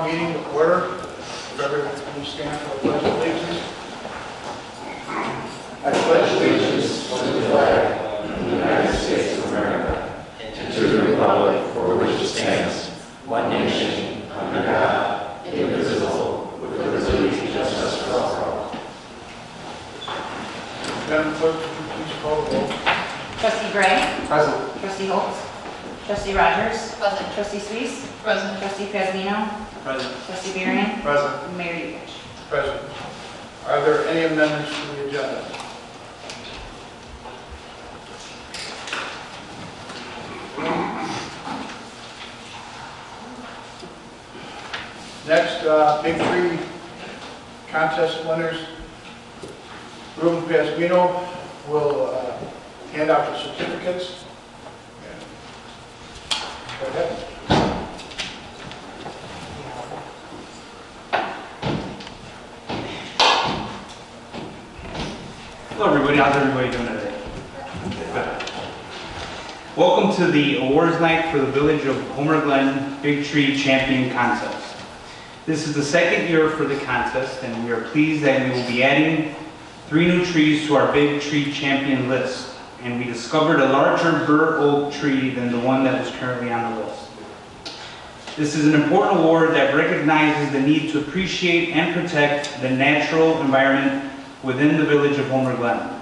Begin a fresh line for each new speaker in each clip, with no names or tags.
meeting to order. Everyone, please stand for the pledge of allegiance. I pledge allegiance to the flag of the United States of America and to the republic for which it stands, one nation, under God, indivisible, with liberty and justice for all. Madam Clerk, would you please call the roll?
Trustee Gray.
Present.
Trustee Holtz. Trustee Rogers.
Present.
Trustee Suisse.
Present.
Trustee Pazzino.
Present.
Trustee Varian.
Present.
And Mayor Yukich.
Present. Are there any amendments to the agenda? Next, Big Three contest winners. Ruben Pazzino will hand out the certificates. Go ahead.
Hello everybody, how's everybody doing today? Good. Welcome to the awards night for the Village of Homer Glen Big Tree Champion Contest. This is the second year for the contest and we are pleased that we will be adding 3 new trees to our Big Tree Champion list. And we discovered a larger bur oak tree than the one that was currently on the list. This is an important award that recognizes the need to appreciate and protect the natural environment within the Village of Homer Glen.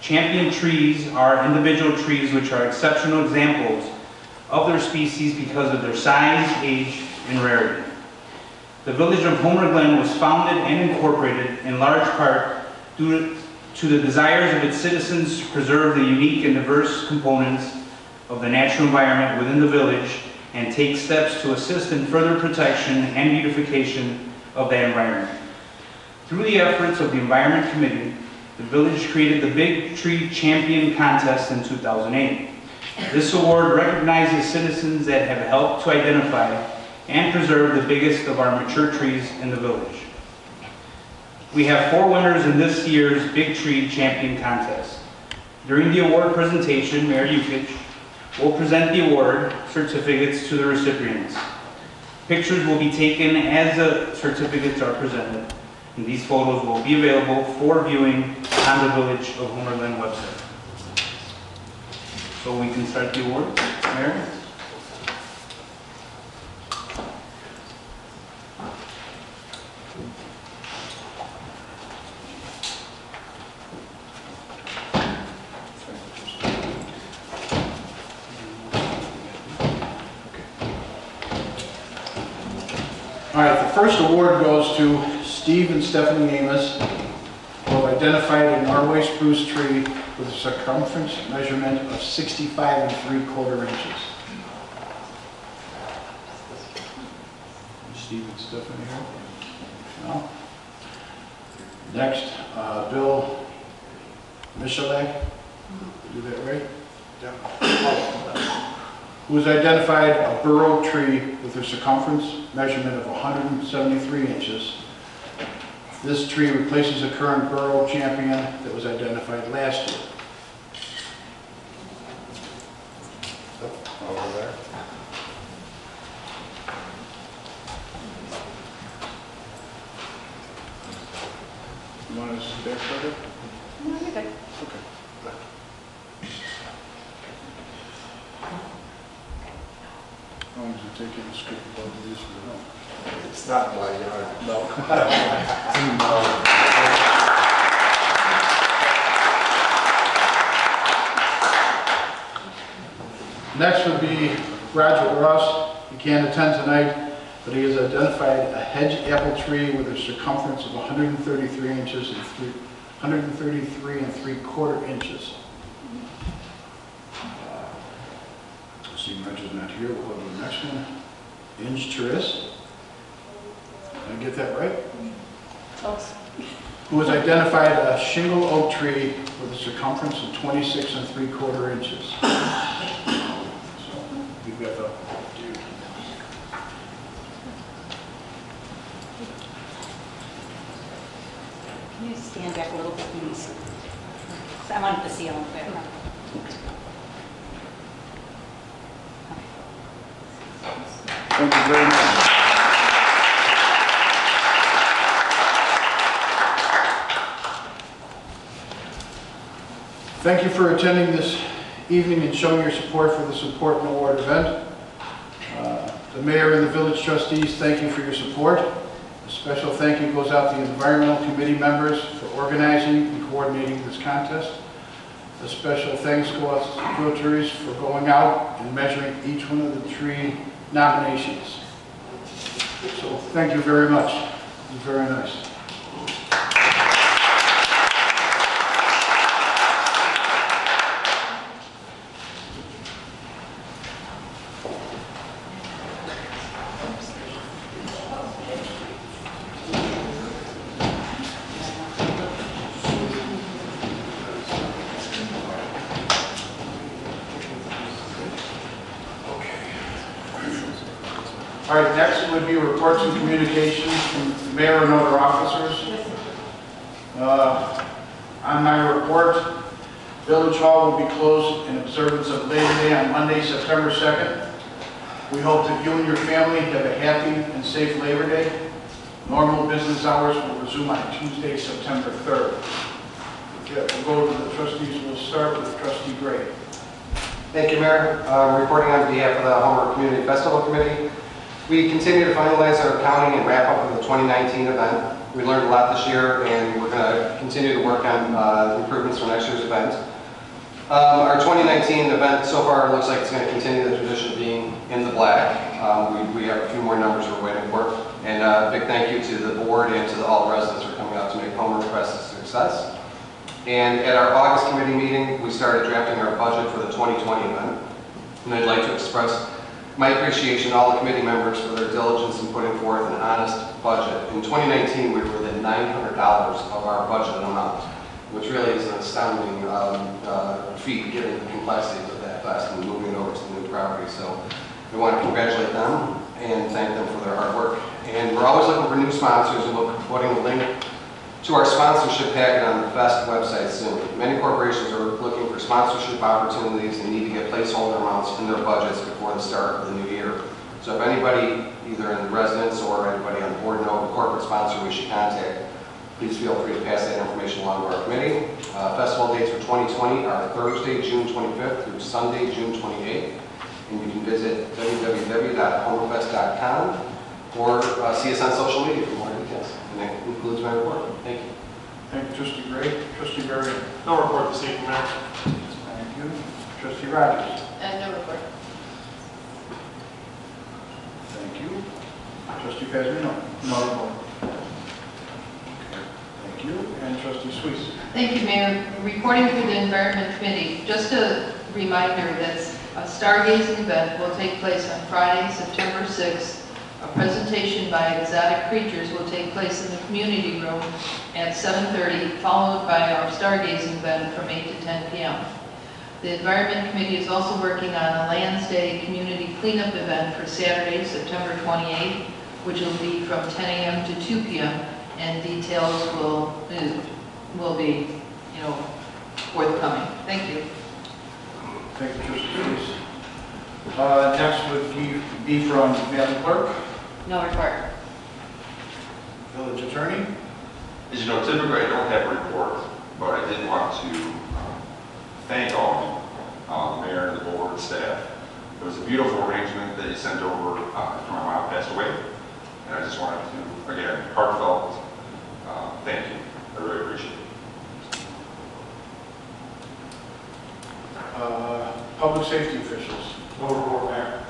Champion trees are individual trees which are exceptional examples of their species because of their size, age, and rarity. The Village of Homer Glen was founded and incorporated in large part due to the desires of its citizens to preserve the unique and diverse components of the natural environment within the village and take steps to assist in further protection and beautification of that environment. Through the efforts of the Environment Committee, the village created the Big Tree Champion Contest in 2008. This award recognizes citizens that have helped to identify and preserve the biggest of our mature trees in the village. We have 4 winners in this year's Big Tree Champion Contest. During the award presentation, Mayor Yukich will present the award certificates to the recipients. Pictures will be taken as the certificates are presented, and these photos will be available for viewing on the Village of Homer Glen website. So we can start the award, Mayor.
All right, the first award goes to Steve and Stephanie Amos, who have identified a Norway spruce tree with a circumference measurement of 65 3/4 inches. Steve and Stephanie here. No. Next, Bill Michelet. Do that right? Yeah. Who has identified a bur oak tree with a circumference measurement of 173 inches. This tree replaces a current bur oak champion that was identified last year. Over there. You want us to back further?
No, you're good.
Okay. How long does it take you to skip above these?
It's not in my yard.
No. Next would be Roger Ross. He can't attend tonight, but he has identified a hedge apple tree with a circumference of 133 inches and 133 3/4 inches. See, Roger's not here. We'll go to the next one. Inge Therese. Did I get that right?
Close.
Who has identified a shingle oak tree with a circumference of 26 3/4 inches. So we've got the dude.
Can you stand back a little bit, please? So I wanted to see on the background.
Thank you very much. Thank you for attending this evening and showing your support for this important award event. The mayor and the village trustees, thank you for your support. A special thank you goes out to the environmental committee members for organizing and coordinating this contest. A special thanks go out to the Rotaries for going out and measuring each one of the 3 nominations. So thank you very much. It was very nice. All right, next would be reports and communications from the mayor and other officers. On my report, Village Hall will be closed in observance of Labor Day on Monday, September 2nd. We hope that you and your family have a happy and safe Labor Day. Normal business hours will resume on Tuesday, September 3rd. Okay, we'll go to the trustees. We'll start with Trustee Gray.
Thank you, Mayor. Reporting on behalf of the Homer Community Festival Committee. We continue to finalize our accounting and wrap up of the 2019 event. We learned a lot this year, and we're going to continue to work on improvements for next year's event. Our 2019 event so far looks like it's going to continue the tradition of being in the black. We have a few more numbers we're waiting for. And a big thank you to the board and to all the residents for coming out to make Homer Fest a success. And at our August committee meeting, we started drafting our budget for the 2020 event. And I'd like to express my appreciation to all the committee members for their diligence in putting forth an honest budget. In 2019, we were within $900 of our budgeted amount, which really is an astounding feat given the complexities of that fest and moving over to the new property. So we want to congratulate them and thank them for their hard work. And we're always looking for new sponsors, and we'll be putting a link to our sponsorship packet on the Fest website soon. Many corporations are looking for sponsorship opportunities and need to get placeholder amounts in their budgets before the start of the new year. So if anybody, either in the residence or anybody on board know of a corporate sponsor we should contact, please feel free to pass that information along to our committee. Festival dates for 2020 are Thursday, June 25th through Sunday, June 28th. And you can visit www.homerfest.com or see us on social media for more details. And that concludes my report. Thank you.
Thank you, Trustee Gray. Trustee Berry.
No report this evening, Mayor.
Thank you. Trustee Rogers.
No report.
Thank you. Trustee Pasmino. No report. Thank you. And Trustee Suisse.
Thank you, Mayor. Reporting for the Environment Committee, just a reminder that a stargazing event will take place on Friday, September 6th. A presentation by exotic creatures will take place in the community room at 7:30, followed by our stargazing event from 8 to 10 p.m. The Environment Committee is also working on a Lands Day community cleanup event for Saturday, September 28th, which will be from 10 a.m. to 2 p.m. and details will be, forthcoming. Thank you.
Thank you, Trustee Suisse. Next would be from Madam Clerk.
No report.
Village Attorney.
As you know, typically I don't have a report, but I did want to thank all of you, the mayor and the board and staff. It was a beautiful arrangement that you sent over after my mom passed away, and I just wanted to, again, heartfelt thank you. I really appreciate it.
Public safety officials.
No report, Mayor.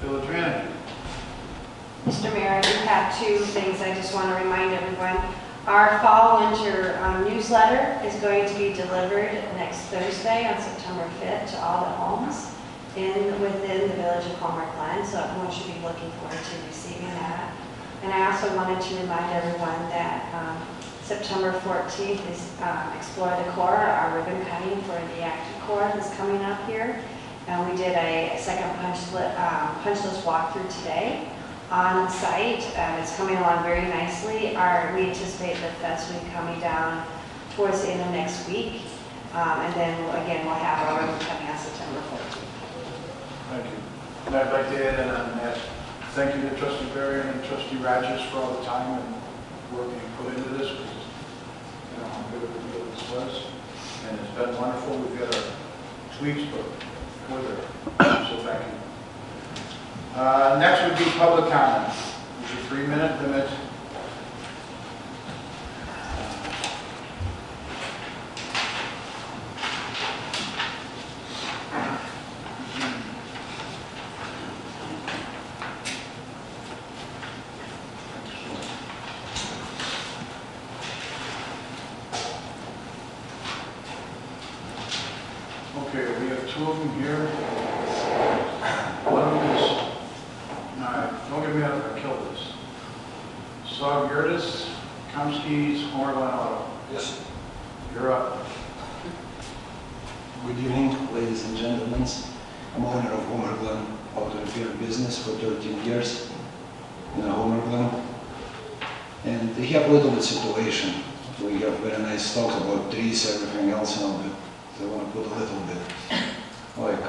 Village Manager.
Mr. Mayor, I do have 2 things I just want to remind everyone. Our fall-winter newsletter is going to be delivered next Thursday on September 5th to all the homes within the village of Homer Glen, so everyone should be looking forward to receiving that. And I also wanted to remind everyone that September 14th is Explore the Core, our ribbon cutting for the Active Corps that's coming up here. And we did a second punch list walkthrough today on site. It's coming along very nicely. We anticipate the fence will be coming down towards the end of next week. And then we'll have our ribbon cutting on September 14th.
Thank you. And I'd like to add in on that. Thank you to Trustee Berry and Trustee Rogers for all the time and work you put into this, because you know how good of a deal this was. and it's been wonderful. We've got our tweaks, but boy, they're so thank you. Next would be public comment. There's a 3-minute limit. Okay, we have 2 of them here. One of them is, don't get me out if I kill this. Saw Gertis, Kamsky's, Homer Glen Auto.
Yes.
You're up.
Good evening, ladies and gentlemen. I'm owner of Homer Glen Auto Repair business for 13 years in Homer Glen. And we have a little bit situation. We have very nice stock about trees, everything else, you know, but they want to put a little bit like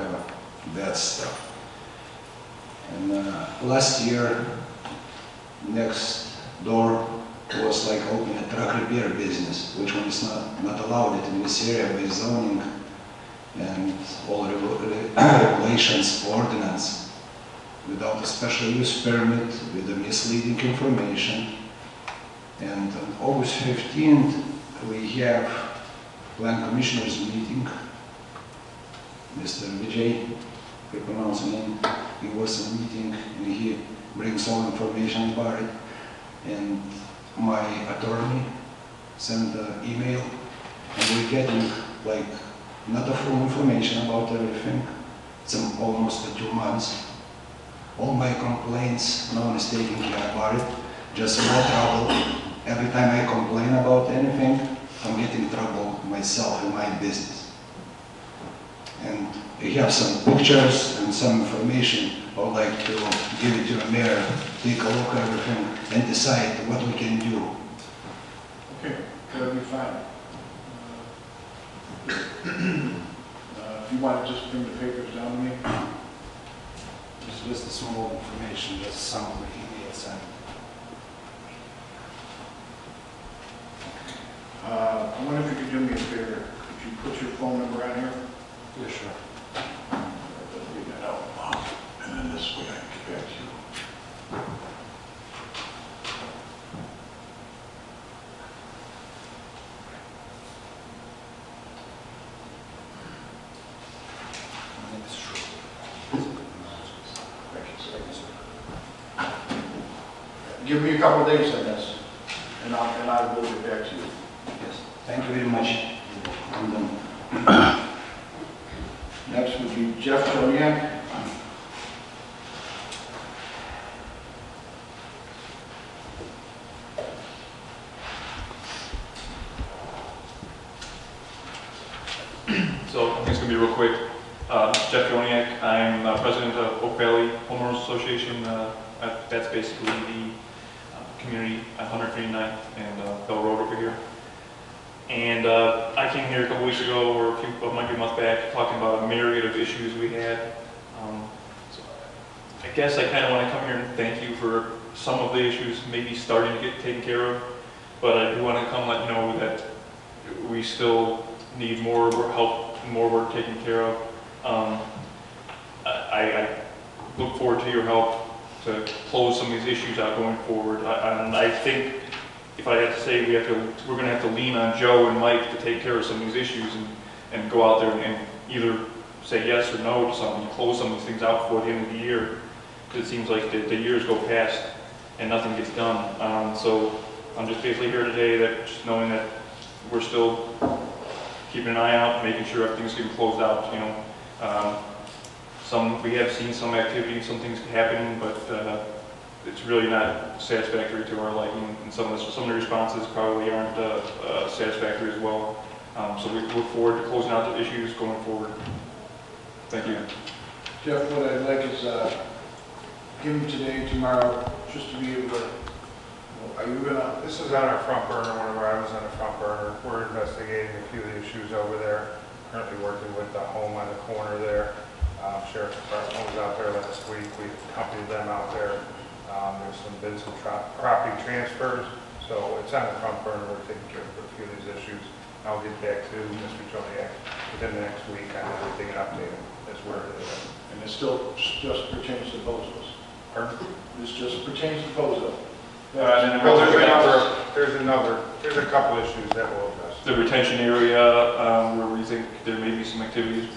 bad stuff. And last year, next door was like opening a truck repair business, which one is not allowed it in this area by zoning and all regulations, ordinance, without a special use permit, with the misleading information. And on August 15th, we have Plan Commissioners meeting. Mr. Vijay, I pronounce the name, he was in a meeting and he brings all information about it. And my attorney sent an email and we're getting like not a full information about everything. It's almost 2 months. All my complaints, no one is taking care about it, just more trouble. Every time I complain about anything, I'm getting trouble myself in my business. And we have some pictures and some information. I would like to give it to the mayor, take a look at everything and decide what we can do.
Okay, that'll be fine. If you want to just bring the papers down to me.
It's just a small information, just some of the emails.
I wonder if you could do me a favor. Could you put your phone number on here?
Yeah, sure.
Read that out. And then this way I can get back to you.
My name is Shrew.
Give me a couple of days on this, and I will get back to you.
Yes. Thank you very much. I'm done.
Next would be Jeff Jolian.
So I think it's going to be real quick. Jeff Joniak, I'm president of Oak Valley Homeowners Association. That's basically the community at 139th and Bell Road over here. And I came here a couple weeks ago, or might be a month back, talking about a myriad of issues we had. So I guess I kind of want to come here and thank you for some of the issues maybe starting to get taken care of, but I do want to come let you know that we still need more help, more work taken care of. I look forward to your help to close some of these issues out going forward. And I think, if I had to say, we're going to have to lean on Joe and Mike to take care of some of these issues and go out there and either say yes or no to something, close some of these things out before the end of the year. Because it seems like the years go past and nothing gets done. So I'm just basically here today, that just knowing that we're still keeping an eye out, making sure everything's getting closed out. You know, we have seen some activity, some things happening, but it's really not satisfactory to our liking, and some of the responses probably aren't satisfactory as well. So we look forward to closing out the issues going forward. Thank you.
Jeff, what I'd like is give him today, tomorrow, just to be able to, are you gonna?
This is on our front burner, one of our items on the front burner. We're investigating a few of the issues over there. Currently working with the home on the corner there. Sheriff's Department was out there last week. We accompanied them out there. There's been some property transfers, so it's on the front burner. We're taking care of a few of these issues. I'll get back to Mr. Joliak within the next week on everything and update him as where it is.
And it still just pertains to Bozos.
Pardon?
This just pertains to Bozo.
Well, there's a couple issues that we'll address.
The retention area, where we think there may be some activities,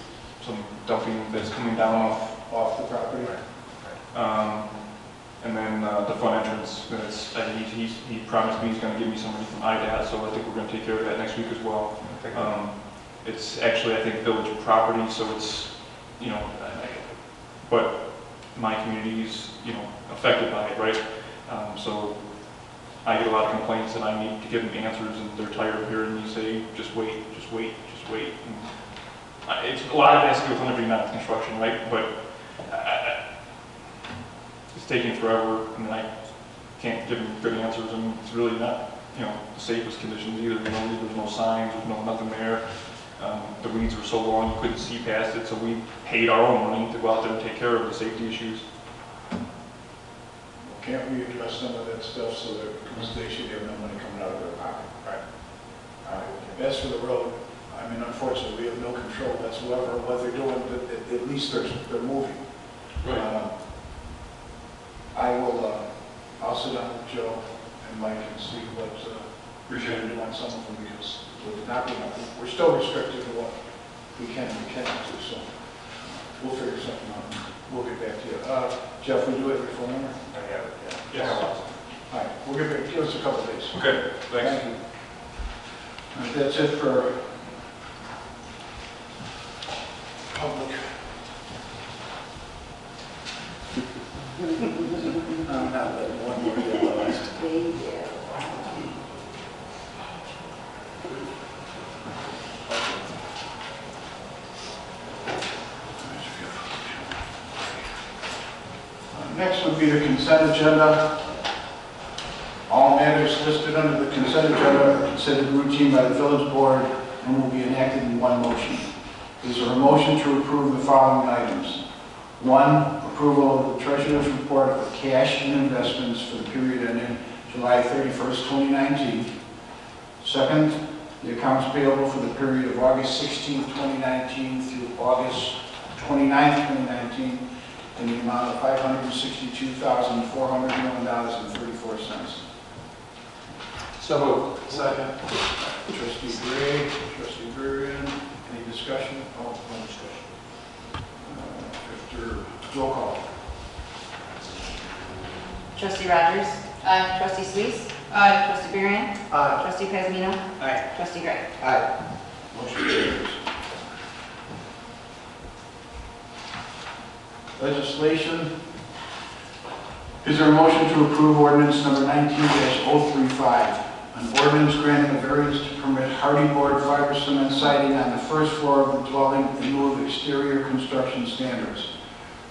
some dumping that's coming down
Off the property.
and then the front entrance, he promised me he's gonna give me somebody from IDAT, so I think we're gonna take care of that next week as well. It's actually, I think, village property, so it's, you know, but my community is, you know, affected by it, right? So I get a lot of complaints and I need to give them answers and they're tired of hearing me say, just wait, just wait, just wait. And it's a lot of it has to do with under being construction, right? But it's taking forever and I can't give them good answers and it's really not, you know, the safest conditions either. You know, there's no signs, there's no nothing there. The weeds were so long you couldn't see past it, so we paid our own money to go out there and take care of the safety issues.
Can't we address some of that stuff so that, because they should have no money coming out of their pocket? Right. As for the road, I mean, unfortunately, we have no control whatsoever of what they're doing, but at least they're moving.
Right.
I'll sit down with Joe and Mike and see what we can do on some of them, because we're still restricted to what we can and can't do, so we'll figure something out. We'll get back to you. Jeff, will you do it before winter?
I have it, yeah.
Yes.
All right, we'll get back. Give us a couple of days.
Okay, thanks.
Thank you. All right, that's it for public. I'm not letting one more get lost. Next would be the consent agenda. All matters listed under the consent agenda are considered routine by the village board and will be enacted in one motion. Is there a motion to approve the following items? 1, approval of the treasurer's report of cash and investments for the period ending July 31st, 2019. 2nd, the accounts payable for the period of August 16th, 2019 through August 29th, 2019 in the amount of $562,401.34.
So moved.
Second. Trustee Gray, Trustee Varian, any discussion? Oh, no discussion. After roll call.
Trustee Rogers?
Aye.
Trustee Sluice?
Aye.
Trustee Varian?
Aye.
Trustee Pazmino?
Aye.
Trustee Gray?
Aye.
Motion carries. Legislation. Is there a motion to approve ordinance number 19-035? An ordinance granting a variance to permit hardy board fiber cement siding on the first floor of the dwelling in lieu of exterior construction standards,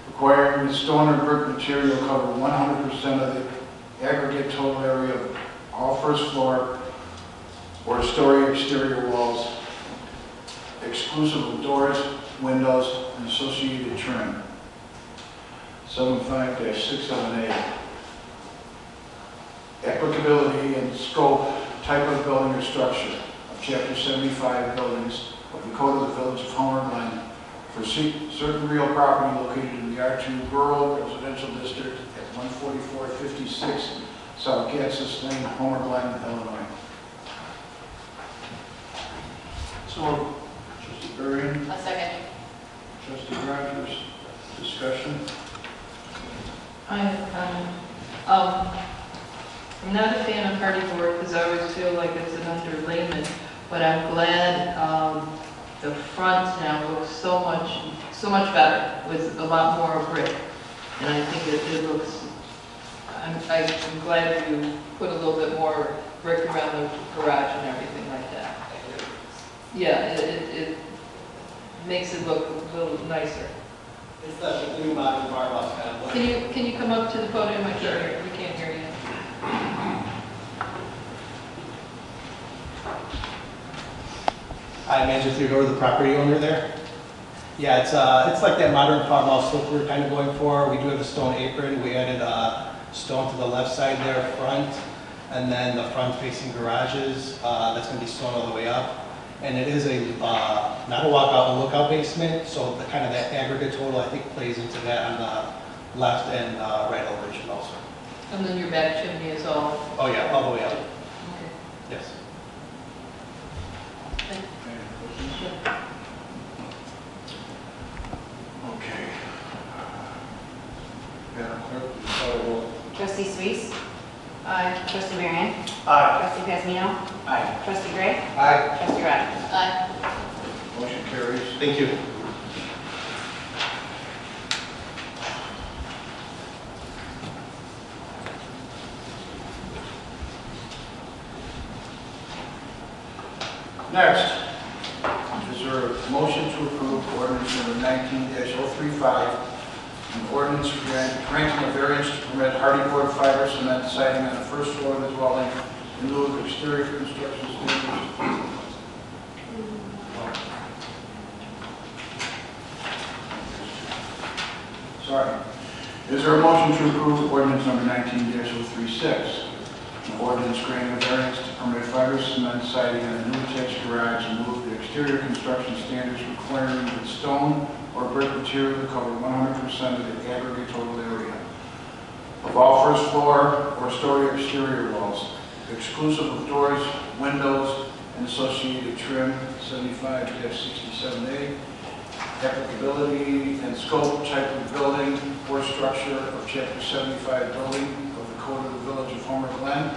requiring the stone or brick material cover 100% of the aggregate total area of all first floor or story exterior walls, exclusive of doors, windows, and associated trim. 75-678. Applicability and scope, type of building or structure of Chapter 75 buildings of the Code of the Village of Homer, Glen for certain real property located in the R2 Rural Residential District at 14456 South Kansas Lane, Homer, Glen, Illinois. So, Trustee Varian,
A second.
Trustee Rogers, discussion.
I'm not a fan of hardy board because I always feel like it's an underlayment, but I'm glad the front now looks so much better with a lot more brick. And I think it looks, I'm glad you put a little bit more brick around the garage and everything like that. Yeah, it makes it look a little nicer.
It's the new modern farmhouse kind of look.
Can you come up to the podium? I can't hear, we can't hear you.
I imagine if you go to the property owner there. Yeah, it's like that modern farmhouse look we're kind of going for. We do have a stone apron. We added a stone to the left side there, front, and then the front facing garages, that's going to be stone all the way up. And it is a, not a walkout, a lookout basement, so the kind of that aggregate total, I think, plays into that on the left and right elevation also.
And then your back chimney is all...
Oh yeah, all the way up,
Okay.
yes.
Any questions? Okay. Madam Clerk, please call the roll.
Trustee Suisse.
Aye.
Trustee Marion.
Aye.
Trustee Pasmino.
Aye.
Trustee Gray.
Aye.
Trustee Rogers.
Aye.
Motion carries.
Thank you.
Next, is there a motion to approve ordinance number 19-035, an ordinance granting a variance to permit hardy board fiber cement siding on the first floor of the dwelling in lieu of exterior construction standards. Sorry. Is there a motion to approve ordinance number 19-036? An ordinance granting a variance to permit fiber cement siding on a new attached garage and move the exterior construction standards requiring that stone or brick material to cover 100% of the aggregate total area of all first floor or story exterior walls, exclusive of doors, windows, and associated trim, 75-67A. Applicability and scope, type of building or structure of Chapter 75 building of the Code of the Village of Homer Glen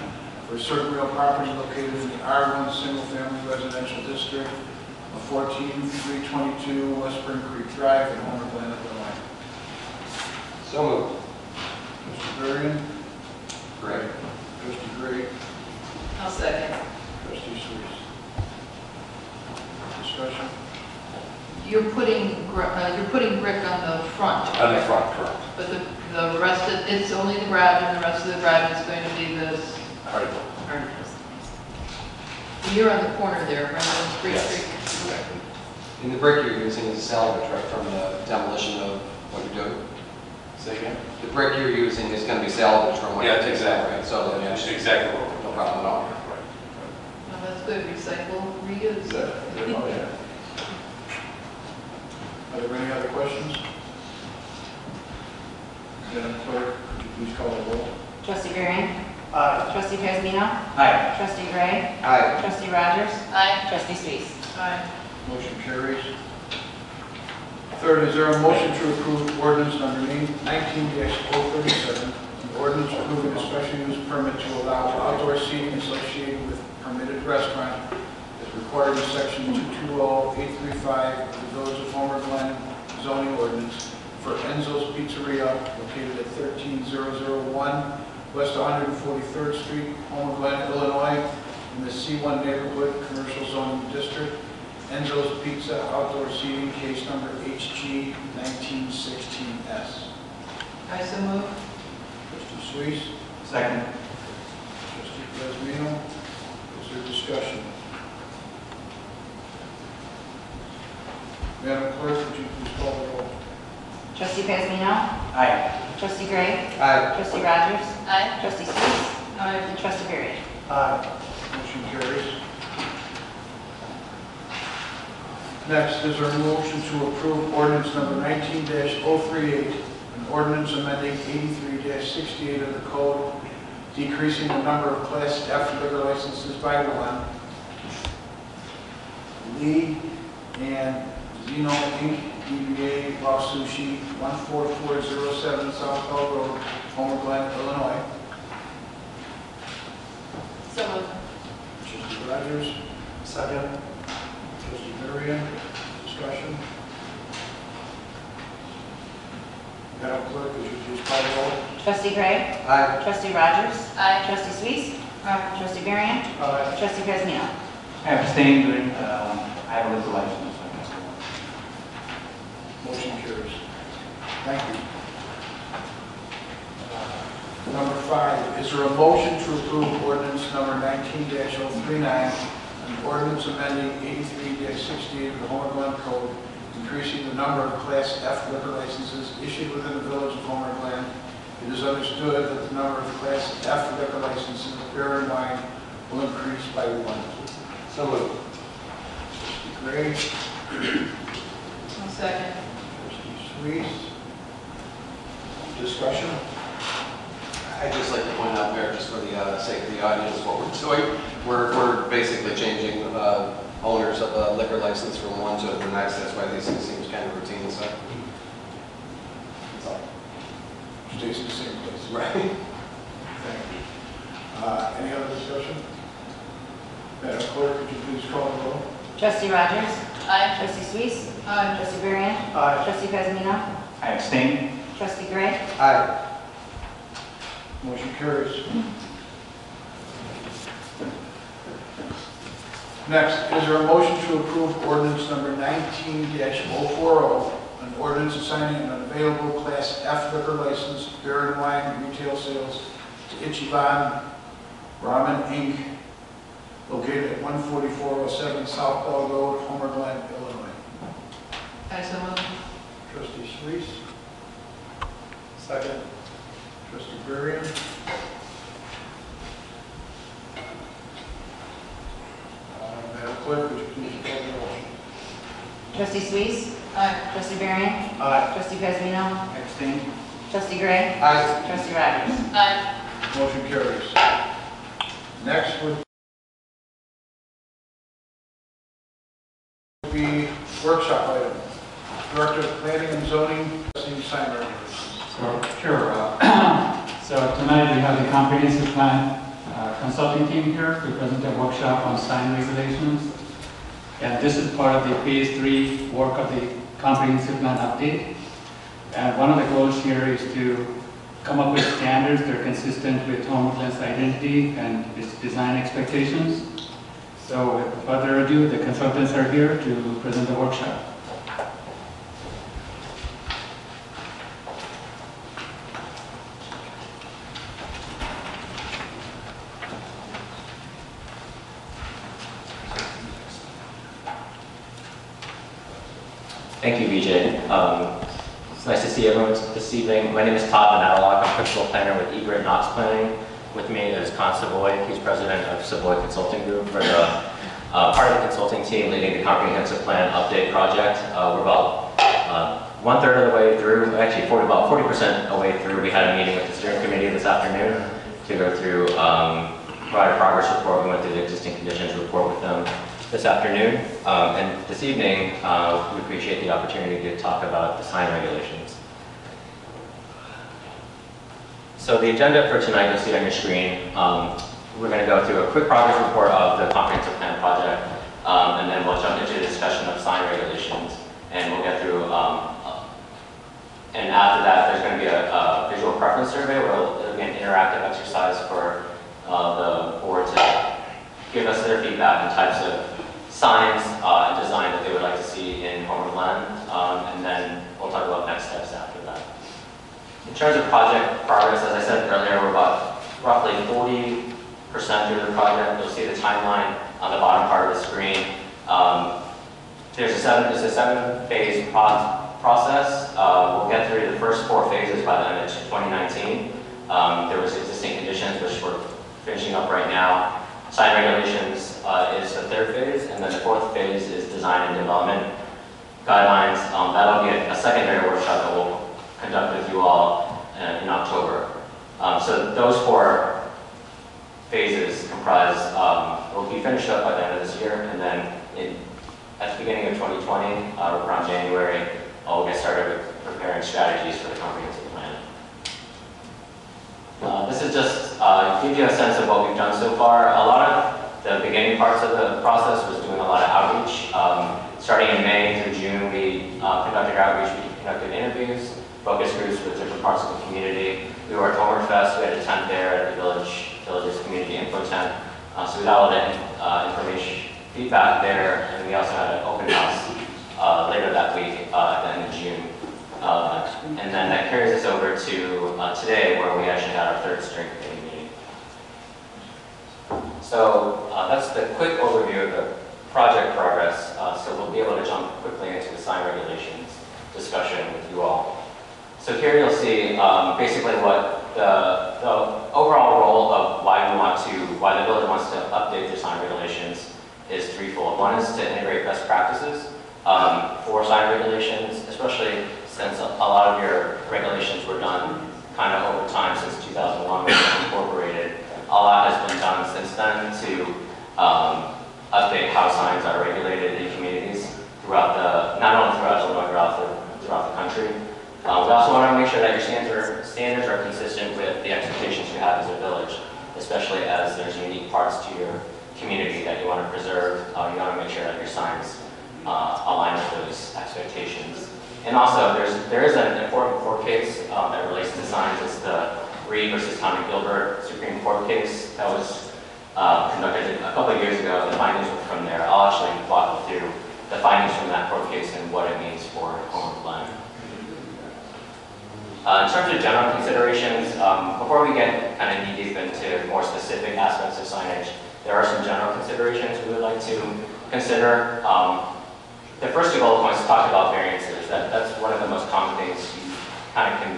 for certain real property located in the R1 Single Family Residential District of 14322 West Spring Creek Drive in Homer Glen, Illinois.
So moved.
Mr. Varian?
Great.
Trustee Gray?
I'll second.
Trustee Suisse? Discussion?
You're putting brick on the front.
On the front, correct.
But the rest of, it's only the garage, and the rest of the garage is going to be this.
All right.
You're on the corner there, right on Spring
Yes.
Street.
Exactly.
And the brick you're using is salvage, right, from the demolition of what you're doing?
Say again?
The brick you're using is going to be salvage from what
Yeah,
you're
it's
doing,
exactly.
right? So, yeah,
That's exactly what
no problem at all.
Well, that's good, recycle, reuse.
Oh, yeah. Are there any other questions? Madam Clerk, could you please call the roll?
Trustee Varian.
Aye.
Trustee Pasmino.
Aye.
Trustee Gray.
Aye.
Trustee Rogers.
Aye.
Trustee Suisse.
Aye.
Motion carries. Third, is there a motion to approve ordinance number 19-037, an ordinance approving a special use permit to allow outdoor seating associated with permitted restaurant as required in section 220835 of the Village of Homer Glen zoning ordinance for Enzo's Pizzeria located at 13001 West 143rd Street, Homer Glen, Illinois, in the C1 neighborhood commercial zoning district. Enzo's Pizza outdoor seating, case number HG 1916S.
I so move.
Trustee Suisse,
Second.
trustee Pasmino, is there discussion? Madam Clerk, would you please call the roll?
Trustee Pasmino.
Aye.
Trustee Gray.
Aye.
Trustee Rogers.
Aye.
Trustee Suisse.
Aye.
And Trustee Varian.
Aye. Motion carries. Next, is there a motion to approve ordinance number 19-038, an ordinance amending 83-68 of the code, decreasing the number of Class F liquor licenses by one. Lee and Zeno Inc., DBA Raw Sushi, 14407 South Bell Road, Homer Glen, Illinois.
So moved.
Trustee Rogers.
Second.
Trustee Varian, discussion. Madam Clerk, would you please call the roll?
Trustee Gray.
Aye.
Trustee Rogers.
Aye.
Trustee Suisse.
Aye.
Trustee Varian.
Aye.
Trustee Pasmino.
I abstain during, I have a liquor license, so I guess.
Motion carries. Thank you. Number 5, is there a motion to approve ordinance number 19-039, an ordinance amending 83-68 of the Homer Glen Code, increasing the number of Class F liquor licenses issued within the Village of Homer Glen? It is understood that the number of Class F liquor licenses of beer and wine will increase by 1.
So moved.
Gray,
I'll second.
trustee Sweet. Discussion?
I'd just like to point out, Mayor, just for the sake of the audience, what we're doing. We're basically changing owners of the liquor license from one to the next. That's why these things seem kind of routine, so. That's all.
Stays in the same place.
Right.
Thank you. Any other discussion? Madam Clerk, could you please call the roll?
Trustee Rogers?
Aye.
Trustee Suisse?
Aye.
Trustee Varian?
Aye.
Trustee Pesmino?
I abstain.
Trustee Gray?
Aye.
Motion carries. Next, is there a motion to approve ordinance number 19-040, an ordinance assigning an available Class F liquor license, beer and wine retail sales to Ichiban Ramen Inc., located at 14407 South Bell Road, Homer Glen, Illinois.
I so move.
Trustee Shreese. Second. Trustee Varian. Madam Clerk, would you please call the roll?
Trustee Suisse?
Aye.
Trustee Varian?
Aye.
Trustee Pesmino?
I abstain.
Trustee Gray?
Aye.
Trustee Rogers?
Aye.
Motion carries. Next would be workshop item. Director of Planning and Zoning, Trustee sign regulations.
Sure. So tonight we have the comprehensive plan consulting team here to present a workshop on sign regulations. And this is part of the phase 3 work of the comprehensive plan update. And one of the goals here is to come up with standards that are consistent with Homer Glen's identity and its design expectations. So without further ado, the consultants are here to present the workshop.
Thank you, BJ. It's nice to see everyone this evening. My name is Todd Manatalock. I'm principal planner with Egret Knox Planning. With me is Con Savoy. He's president of Savoy Consulting Group for the part of the consulting team leading the comprehensive plan update project. We're about 1/3 of the way through, actually about 40% away through. We had a meeting with the steering committee this afternoon to go through provide a progress report. We went through the existing conditions report with them this afternoon, and this evening we appreciate the opportunity to talk about the sign regulations. So the agenda for tonight you'll see on your screen. We're going to go through a quick progress report of the comprehensive plan project, and then we'll jump into the discussion of sign regulations, and we'll get through, and after that there's going to be a visual preference survey where it'll be an interactive exercise for the board to give us their feedback and types of signs and design that they would like to see in Homer Glen, and then we'll talk about next steps after that. In terms of project progress, as I said earlier, we're about roughly 40% through the project. You'll see the timeline on the bottom part of the screen. It's a 7-phase process. We'll get through the first 4 phases by the end of 2019. There was existing conditions which we're finishing up right now. Sign regulations is the 3rd phase, and then the 4th phase is design and development guidelines. That'll be a secondary workshop that we'll conduct with you all in October. So those 4 phases comprise, will be finished up by the end of this year, and then at the beginning of 2020, around January, we'll get started with preparing strategies for the comprehensive plan. This is just give you a sense of what we've done so far. A lot of the beginning parts of the process was doing a lot of outreach. Starting in May through June, we conducted outreach, we conducted interviews, focus groups with different parts of the community. We were at Homer Fest, we had a tent there at the village's community info tent. So we got a lot of information, feedback there, and we also had an open house later that week at the end of June. And then that carries us over to today, where we actually had our 3rd steering committee meeting. So that's the quick overview of the project progress. So we'll be able to jump quickly into the sign regulations discussion with you all. So here you'll see basically what the overall role of why the village wants to update the sign regulations is threefold. One is to integrate best practices for sign regulations, especially since a lot of your regulations were done kind of over time since 2001 when they were incorporated. A lot has been done since then to update how signs are regulated in communities throughout not only throughout Illinois, but throughout the country. We also want to make sure that your standards are consistent with the expectations you have as a village, especially as there's unique parts to your community that you want to preserve. You want to make sure that your signs align with those expectations. And also, there is an important court case that relates to signs. It's the Reed versus Town of Gilbert Supreme Court case that was conducted a couple of years ago. The findings were from there. I'll actually walk you through the findings from that court case and what it means for Homer Glen. In terms of general considerations, before we get kind of knee-deep into more specific aspects of signage, there are some general considerations we would like to consider. The first two bullet points talk about variances. That's one of the most common things you kind of can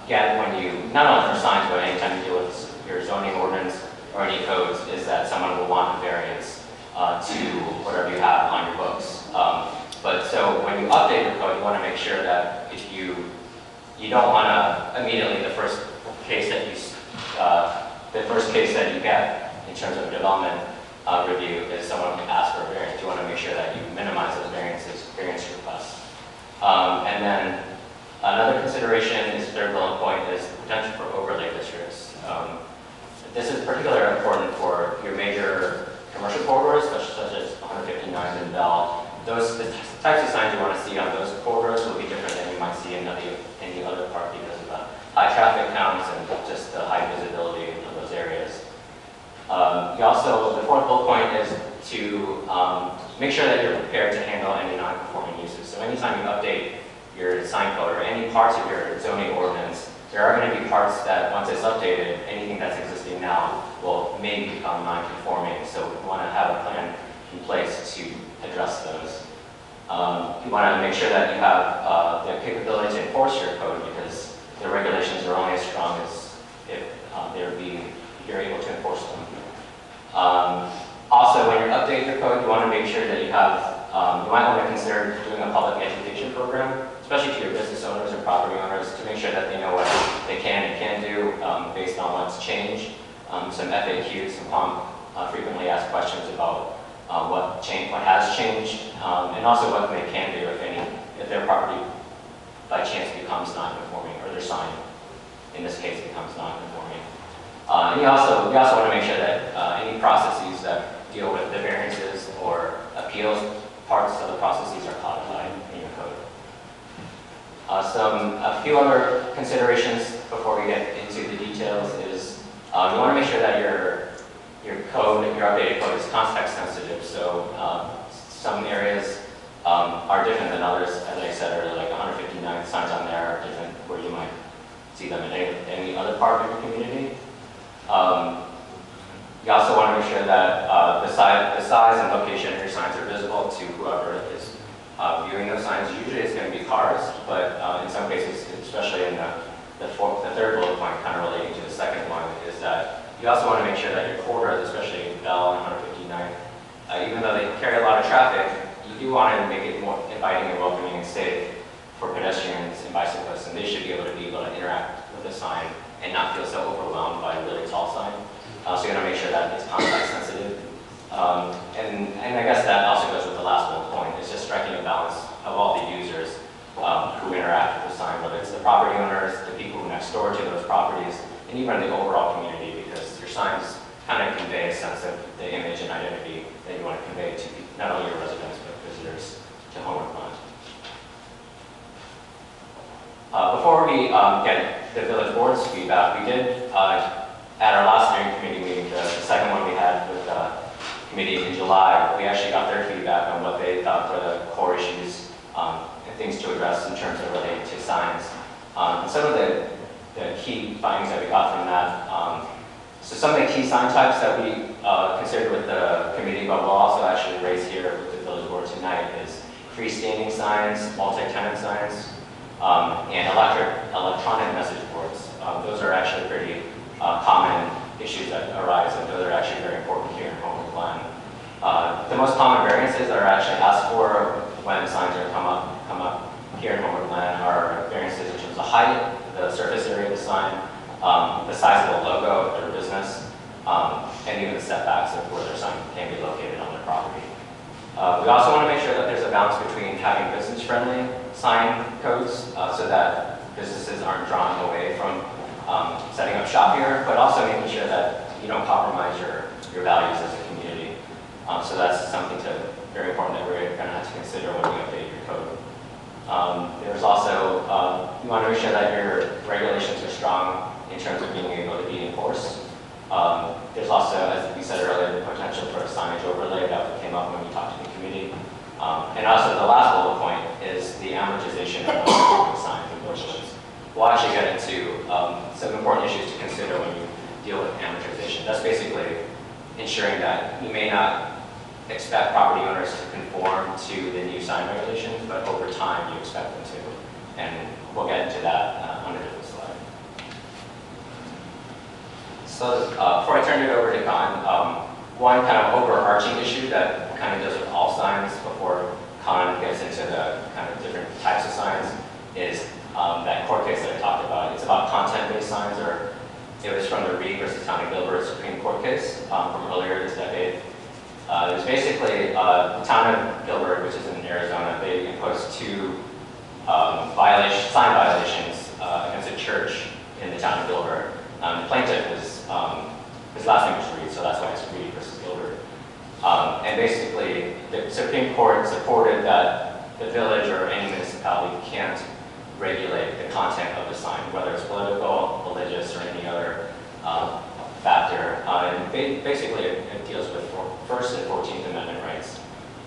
get when you, not only for signs, but anytime you deal with your zoning ordinance or any codes, is that someone will want a variance to whatever you have on your books. But so when you update your code, you want to make sure that if you don't want to immediately the first case that you get in terms of development review is someone who asks for a variance. You want to make sure that you minimize those variance requests. And then another consideration is third bullet point is the potential for overlay districts. This is particularly important for your major commercial corridors, such as 159 and Bell. The types of signs you want to see on those corridors will be different than you might see in any other part because of the high traffic counts and just the high visibility of those areas. The fourth bullet point is to make sure that you're prepared to handle any non-conforming uses. So anytime you update your sign code or any parts of your zoning ordinance, there are going to be parts that once it's updated, anything that's existing now will maybe become non-conforming. So we want to have a plan in place to address those. You want to make sure that you have the capability to enforce your code because the regulations are only as strong as if you're able to enforce them. Also, when you're updating your code, you want to make sure that you have, you might want to consider doing a public education program, especially to your business owners and property owners, to make sure that they know what they can and can't do based on what's changed. Some FAQs, some frequently asked questions about what has changed, and also what they can do if their property by chance becomes non-conforming, or their sign, in this case, becomes non-conforming. And we also want to make sure that any processes that deal with the variances or appeals parts of the processes are codified in your code. A few other considerations before we get into the details is you want to make sure that your updated code is context sensitive. So some areas are different than others. As I said earlier, like 159 signs on there are different where you might see them in any other part of your community. You also want to make sure that the size and location of your signs are visible to whoever is viewing those signs. Usually it's going to be cars, but in some cases, especially in the third bullet point, kind of relating to the second one, is that you also want to make sure that your corridors, especially Bell and 159, even though they carry a lot of traffic, you do want to make it more inviting and welcoming and safe for pedestrians and bicyclists, and they should be able to interact with the sign and not feel so overwhelmed by a really tall sign. So you want to make sure that it's context sensitive. And I guess that also goes with the last bullet point, is just striking a balance of all the users who interact with the sign, whether it's the property owners, the people who are next door to those properties, and even the overall community, because your signs kind of convey a sense of the image and identity that you want to convey to not only your residents, but visitors to Homer Glen. Before we get the village board's feedback, we did, at our last steering committee meeting, the second one we had with the committee in July, we actually got their feedback on what they thought were the core issues and things to address in terms of relating to signs. And some of the key findings that we got from that, so some of the key sign types that we considered with the committee, but we'll also actually raise here with the village board tonight, is freestanding signs, multi-tenant signs, and electronic message boards. Those are actually pretty common issues that arise, and those are actually very important here in Homer Glen. The most common variances are sign, the size of the logo of their business, and even the setbacks of where their sign can be located on their property. We also want to make sure that there's a balance between having business-friendly sign codes so that businesses aren't drawn away from setting up shop here, but also making sure that you don't compromise your values as a community. So that's something very important that we're going to have to consider when we update your code. There's also, you want to make sure that your regulations are strong in terms of being able to be enforced. There's also, as we said earlier, the potential for a signage overlay that came up when we talked to the community. And also the last bullet point is the amortization of signs and billboards. We'll actually get into some important issues to consider when you deal with amortization. That's basically ensuring that you may not expect property owners to conform to the new sign regulations, but over time you expect them to. And we'll get into that on a different slide. So before I turn it over to Con, one kind of overarching issue that kind of deals with all signs before Con gets into the kind of different types of signs is that court case that I talked about. It's about content-based signs, or it was from the Reed versus Town of Gilbert Supreme Court case from earlier this decade. It was basically the Town of Gilbert, which is in Arizona, they imposed two sign violations against a church in the Town of Gilbert. The plaintiff was, his last name was Reed, so that's why it's Reed versus Gilbert. And basically, the Supreme Court supported that the village or any municipality can't regulate the content of the sign, whether it's political, religious, or any other factor. And basically, it deals with First and 14th Amendment rights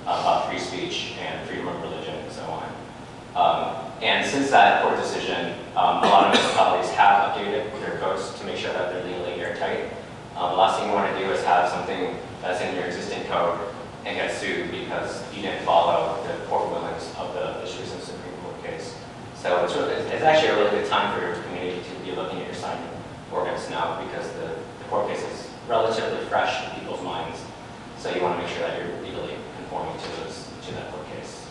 about free speech and freedom of religion and so on. And since that court decision, a lot of municipalities have updated their codes to make sure that they're legally airtight. The last thing you want to do is have something that's in your existing code and get sued because you didn't follow the court rulings of the recent Supreme Court case. So it's actually a really good time for your community to be looking at your sign ordinance now because the court case is relatively fresh in people's minds. So you want to make sure that you're legally conforming to that court case.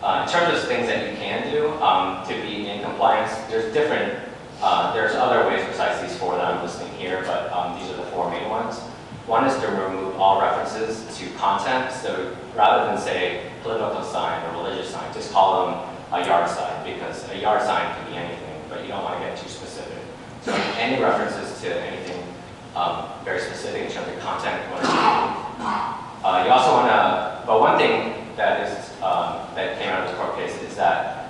In terms of things that you can do to be in compliance, there's other ways besides these four that I'm listing here, but these are the four main ones. One is to remove all references to content. So rather than say political sign or religious sign, just call them a yard sign, because a yard sign can be anything, but you don't want to get too specific. So any references to anything very specific in terms of content. You also want to, but one thing that came out of this court case is that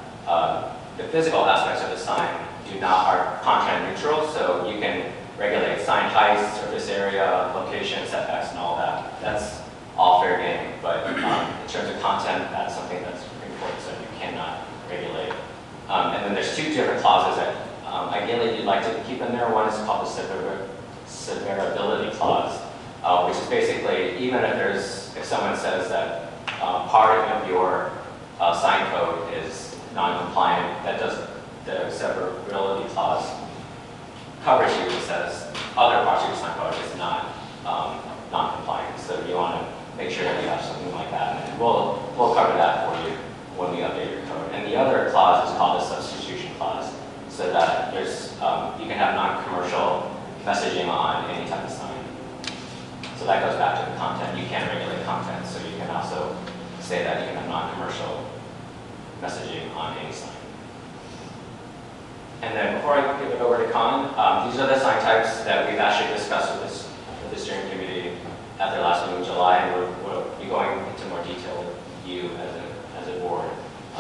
the physical aspects of the sign are content neutral, so you can regulate sign height, surface area, location, setbacks, and all that. That's all fair game, but in terms of content, that's something that's Supreme Court said you cannot regulate. And then there's two different clauses that ideally you'd like to keep in there. One is called the severability clause, which is basically even if someone says that part of your sign code is non-compliant, that does the severability clause covers you and says other parts of your sign code is not non-compliant. So you want to make sure that you have something like that, and we'll cover that for you when we update your code. And the other clause is called the substitution clause, so that you can have non-commercial messaging on any type of sign. So that goes back to the content. You can regulate content, so you can also say that you can have non-commercial messaging on any sign. And then before I give it over to Con, these are the sign types that we've actually discussed with the steering committee at their last meeting in July, and we'll be going into more detail with you as a board.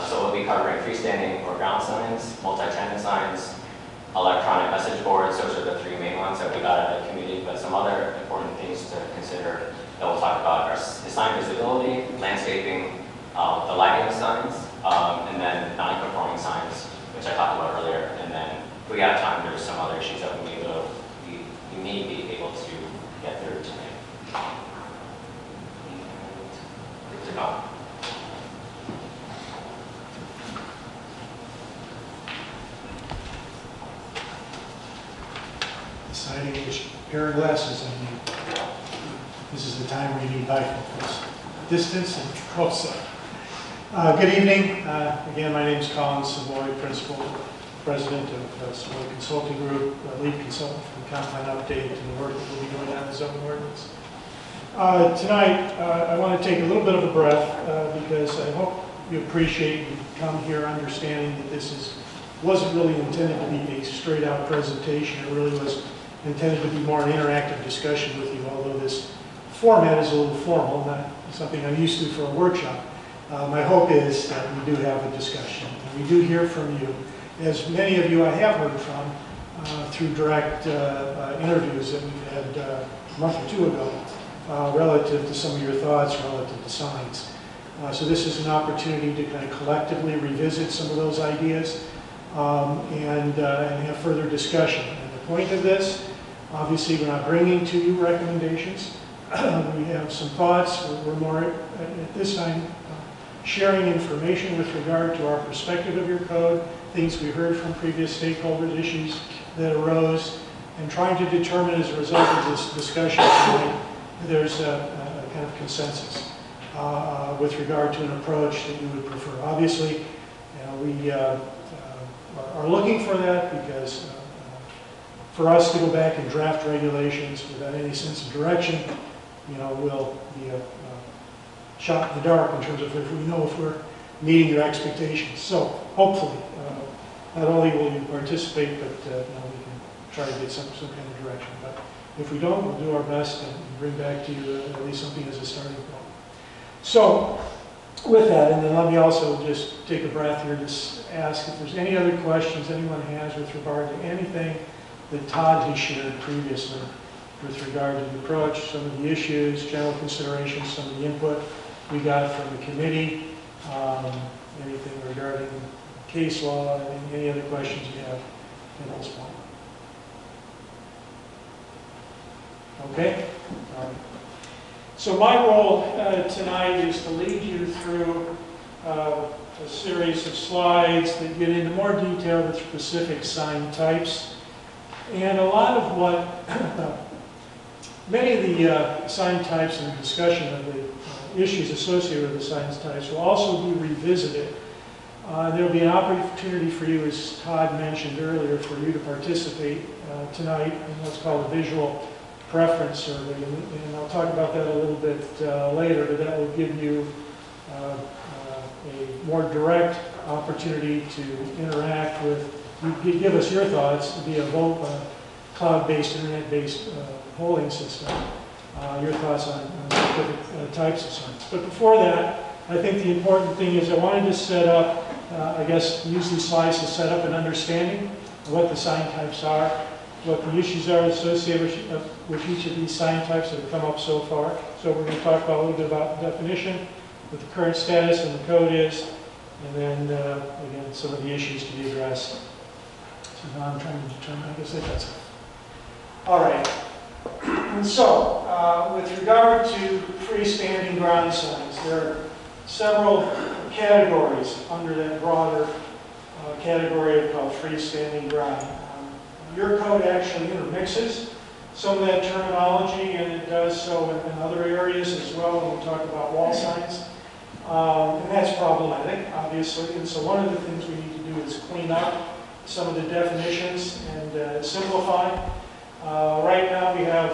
So we'll be covering freestanding or ground signs, multi-tenant signs, electronic message boards. Those are the three main ones that we got out of the committee, but some other important things to consider that we'll talk about are the sign visibility, landscaping, the lighting of signs, and then non-conforming signs, which I talked about earlier. And then if we have time, there's some other issues that we may be able to get through tonight. And to go.
Deciding which pair of glasses I need. This is the time where you need bifocals. Distance and close up. Good evening. Again, my name is Colin Savoy, principal president of Sperial Consulting Group, lead consultant for the Compound Update, and the work that we'll be doing on the zoning ordinance. Tonight, I want to take a little bit of a breath because I hope you appreciate you come here understanding that this wasn't really intended to be a straight-out presentation. It really was intended to be more an interactive discussion with you, although this format is a little formal, not something I'm used to for a workshop. My hope is that we do have a discussion. And we do hear from you, as many of you I have heard from through direct interviews that we've had a month or two ago relative to some of your thoughts relative to signs. So this is an opportunity to kind of collectively revisit some of those ideas and have further discussion. And the point of this, obviously we're not bringing to you recommendations. We have some thoughts. We're more, at this time, sharing information with regard to our perspective of your code, things we heard from previous stakeholders, issues that arose, and trying to determine as a result of this discussion tonight, there's a kind of consensus with regard to an approach that you would prefer. Obviously, we are looking for that because for us to go back and draft regulations without any sense of direction, will be a shot in the dark in terms of if we know if we're meeting your expectations. So hopefully, not only will you participate, but we can try to get some kind of direction. But if we don't, we'll do our best and bring back to you at least something as a starting point. So with that, and then let me also just take a breath here to ask if there's any other questions anyone has with regard to anything that Todd has shared previously with regard to the approach, some of the issues, general considerations, some of the input we got from the committee, anything regarding case law, and any other questions you have at this point. Okay? All right. So my role tonight is to lead you through a series of slides that get into more detail with specific sign types. And a lot of what, many of the sign types and the discussion of the issues associated with the sign types will also be revisited. There will be an opportunity for you, as Todd mentioned earlier, for you to participate tonight in what's called a visual preference survey. And I'll talk about that a little bit later, but that will give you a more direct opportunity to interact with, you give us your thoughts via cloud-based, internet-based polling system, your thoughts on specific types of signs. But before that, I think the important thing is I wanted to set up, I guess, use these slides to set up an understanding of what the sign types are, what the issues are associated with each of these sign types that have come up so far. So we're going to talk about a little bit about definition, what the current status in the code is, and then, again, some of the issues to be addressed. So now I'm trying to determine, I guess that's it. All right. And so, with regard to freestanding ground signs, there are several categories under that broader category called freestanding ground. Your code actually intermixes some of that terminology, and it does so in other areas as well when we talk about wall signs. And that's problematic, obviously. And so one of the things we need to do is clean up some of the definitions and simplify. Right now we have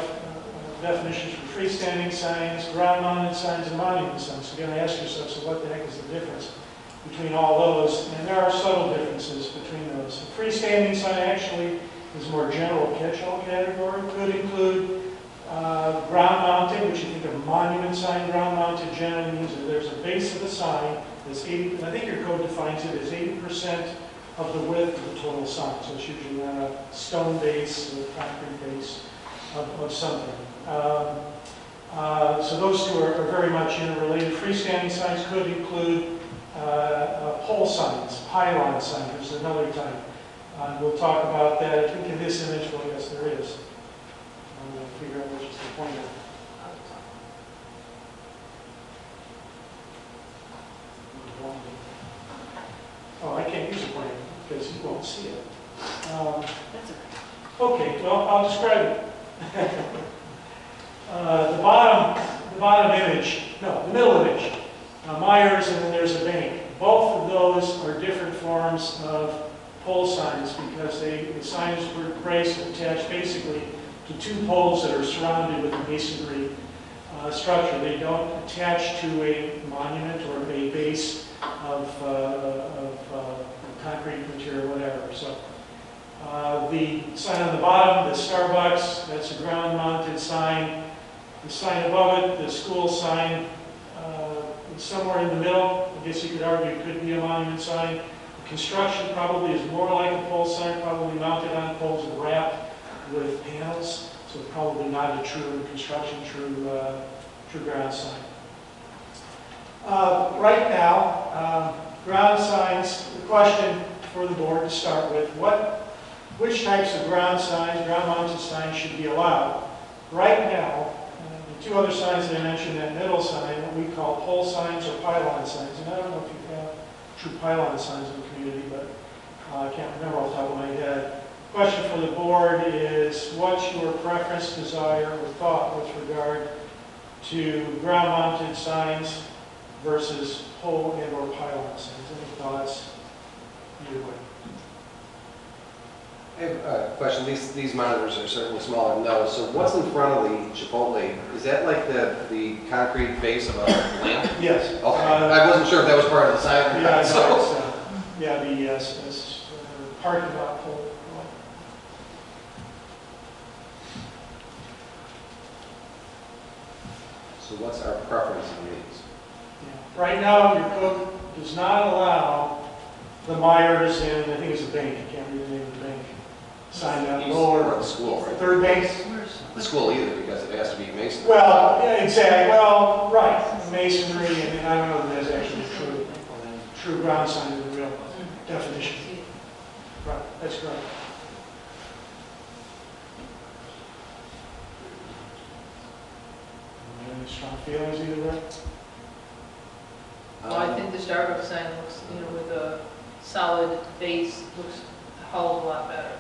definitions for freestanding signs, ground-mounted signs, and monument signs. So you're going to ask yourself, so what the heck is the difference between all those? And there are subtle differences between those. A freestanding sign actually is a more general catch-all category. Could include ground-mounted, which you think of a monument sign. Ground-mounted generally means that there's a base of the sign that's 80, and I think your code defines it as 80% of the width of the total sign. So it's usually on a stone base or a concrete base of something. So those two are very much interrelated. Freestanding signs could include pole signs, pylon signs, which is another type. We'll talk about that. I think in this image, well, yes, there is. I'm going to figure out which is the pointer. Oh, I can't use a pointer because you won't see it. Okay, well, I'll describe it. The bottom image, no, the middle image, Myers, and then there's a bank. Both of those are different forms of pole signs because the signs were placed attached basically to 2 poles that are surrounded with a masonry structure. They don't attach to a monument or a base of concrete material, whatever. So the sign on the bottom, the Starbucks, that's a ground-mounted sign. The sign above it, the school sign, somewhere in the middle. I guess you could argue it could be a monument sign. The construction probably is more like a pole sign, probably mounted on poles and wrapped with panels. So probably not a true construction, true ground sign. Right now, ground signs, the question for the board to start with, which types of ground signs, ground-mounted signs should be allowed? Right now, the 2 other signs that I mentioned, that middle sign, what we call pole signs or pylon signs. And I don't know if you have true pylon signs in the community, but I can't remember off the top of my head. Question for the board is, what's your preference, desire, or thought with regard to ground-mounted signs versus pole and or pylon signs? Any thoughts either way?
I have a question. These monitors are certainly smaller than those. So what's in front of the Chipotle? Is that like the concrete base of a lamp?
Yes.
Okay. I wasn't sure if that was part of the sign or
Yeah,
not. So.
the parking lot pole.
So what's our preference on these?
Yeah. Right now, your code does not allow the Myers and I think it's a bank. I can't read the name of the bank. Sign down lower.
Or the school, right?
Third bank.
The school either, because it has to be masonry.
Well, yeah, exactly. Well, right. Masonry, and I don't know that there's actually true ground sign in the real definition. Right. That's correct. Any strong feelings either way?
Well, I think the Starbucks sign looks, with a solid base, looks a whole lot better.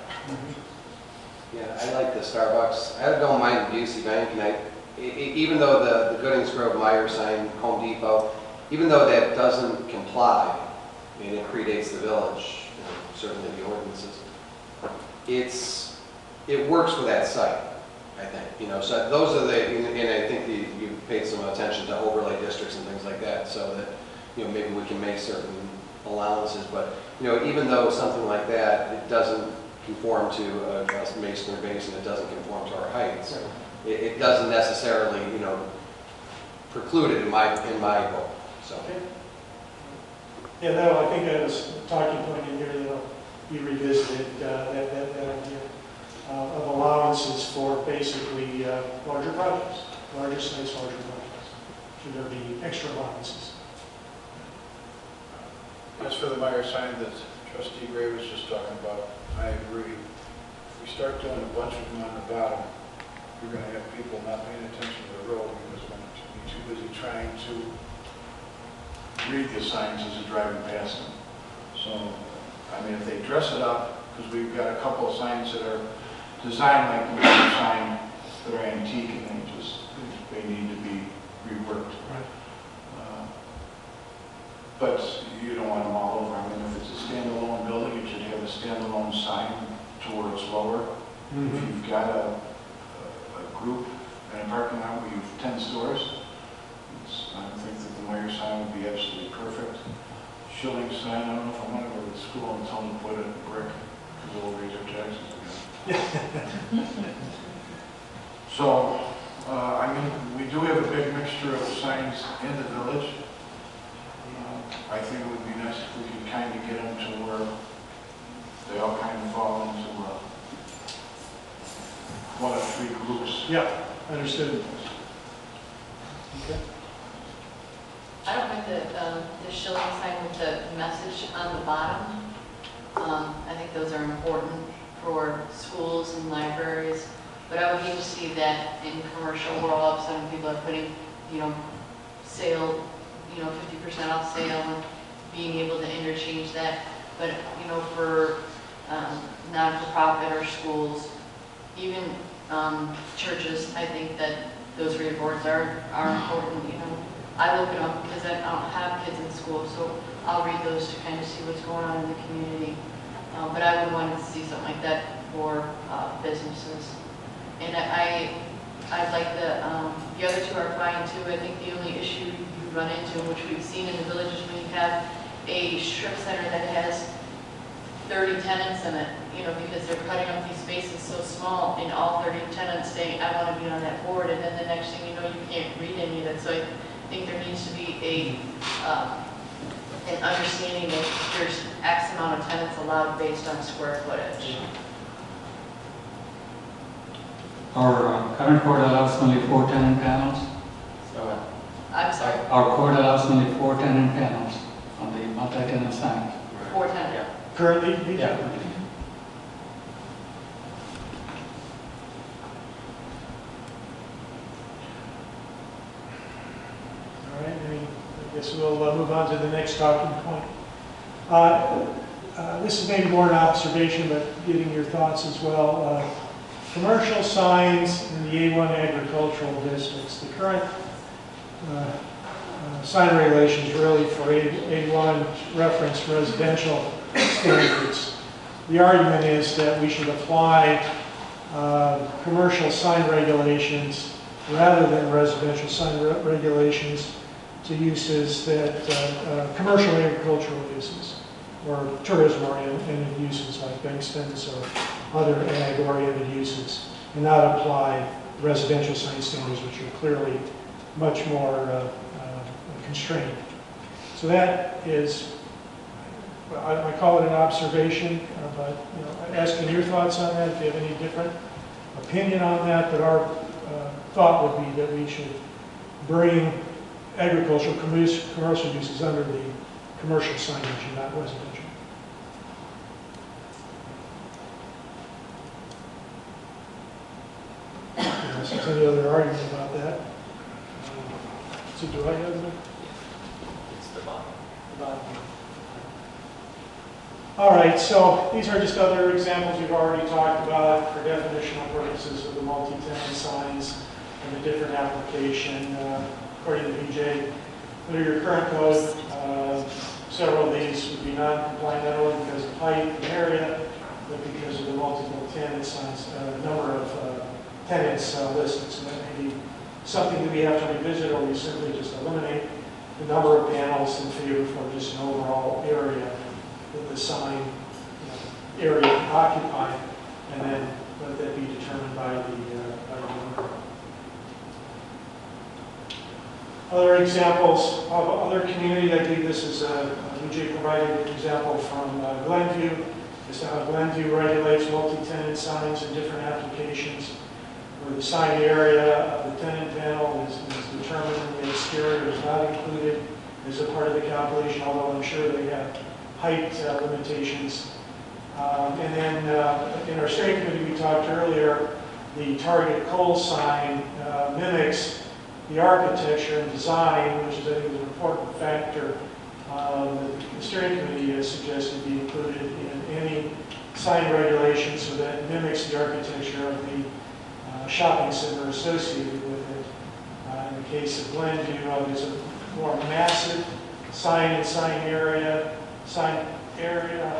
Yeah, I like the Starbucks. I don't mind the Busey Bank, and even though the Goodings Grove Meyer sign, Home Depot, even though that doesn't comply, and it predates the village, certainly the ordinances, it works for that site, I think. So those are and I think you paid some attention to overlay districts and things like that, so that maybe we can make certain allowances. But even though something like that, it doesn't conform to a masonry base and it doesn't conform to our heights, it doesn't necessarily preclude it in my book. So.
Yeah, I think that was a talking point in here that'll be revisited. That idea of allowances for basically larger projects, larger size, larger projects. Should there be extra allowances?
As for the Meyer sign that Trustee Gray was just talking about, I agree. If we start doing a bunch of them on the bottom, we're going to have people not paying attention to the road because we're going to be too busy trying to read the signs as they're driving past them. So, if they dress it up, because we've got a couple of signs that are designed like the Meyer sign that are antique and they need to be reworked.
Right.
But you don't want them all over. If it's a standalone building, it should have a standalone sign to where it's lower. If you've got a group in a parking lot where you have 10 stores, I think that the Meyer sign would be absolutely perfect. Shilling sign, I don't know if I want to go to the school and tell them to put it in brick because they'll raise their taxes again. So, we do have a big mixture of signs in the village. I think it would be nice if we could kind of get them to where they all kind of fall into one of 3 groups.
Yeah, understood. Okay.
I don't like the shilling sign with the message on the bottom. I think those are important for schools and libraries, but I would hate to see that in commercial where all of a sudden people are putting, sale, 50% off sale and being able to interchange that. But, for non-for-profit or schools, even churches, I think that those read boards are important, I look it up because I don't have kids in school, so I'll read those to kind of see what's going on in the community. But I would want to see something like that for businesses. And I'd like the other two are fine too. I think the only issue you run into, which we've seen in the village, is when you have a strip center that has 30 tenants in it, you know, because they're cutting up these spaces so small, and all 30 tenants saying, I want to be on that board, and then the next thing you know, you can't read any of it. So I think there needs to be an understanding that there's X amount of tenants allowed based on square footage.
Our current code allows only 4 tenant panels.
I'm sorry?
Our code allows only 4 tenant panels on the multi-tenant sign.
4 tenants.
Currently?
Yeah.
All right, I guess we'll move on to the next talking point. This is maybe more an observation, but getting your thoughts as well. Commercial signs in the A1 agricultural districts. The current sign regulations really for A1 reference residential standards. The argument is that we should apply commercial sign regulations rather than residential sign regulations to uses that, commercial agricultural uses or tourism-oriented uses like Benston's or other ag-oriented uses, and not apply residential sign standards, which are clearly much more constrained. So that is, I call it an observation, but you know, asking your thoughts on that, if you have any different opinion on that, but our thought would be that we should bring agricultural commercial uses under the commercial signage and not residential. If there's any other argument about that. So do I have it?
It's the bottom.
The bottom. All right, so these are just other examples we've already talked about for definitional purposes of the multi-tenant signs and the different application. According to BJ, under your current code, several of these would be non-compliant not only because of height and area, but because of the multiple tenant signs, number of tenants listed. So that may be something that we have to revisit, or we simply just eliminate the number of panels in favor for just an overall area that the sign area occupied, and then let that be determined by the owner. Other examples of other community, I believe this is BJ provided an example from Glenview. This is how Glenview regulates multi-tenant signs in different applications, where the sign area of the tenant panel is determined and the exterior is not included as a part of the calculation, although I'm sure they have height limitations. And then in our steering committee, we talked earlier, the target coal sign mimics the architecture and design, which is, I think, an important factor that the steering committee has suggested be included in any sign regulation, so that it mimics the architecture of the shopping center associated with it. In the case of Glenview, there's a more massive sign and sign area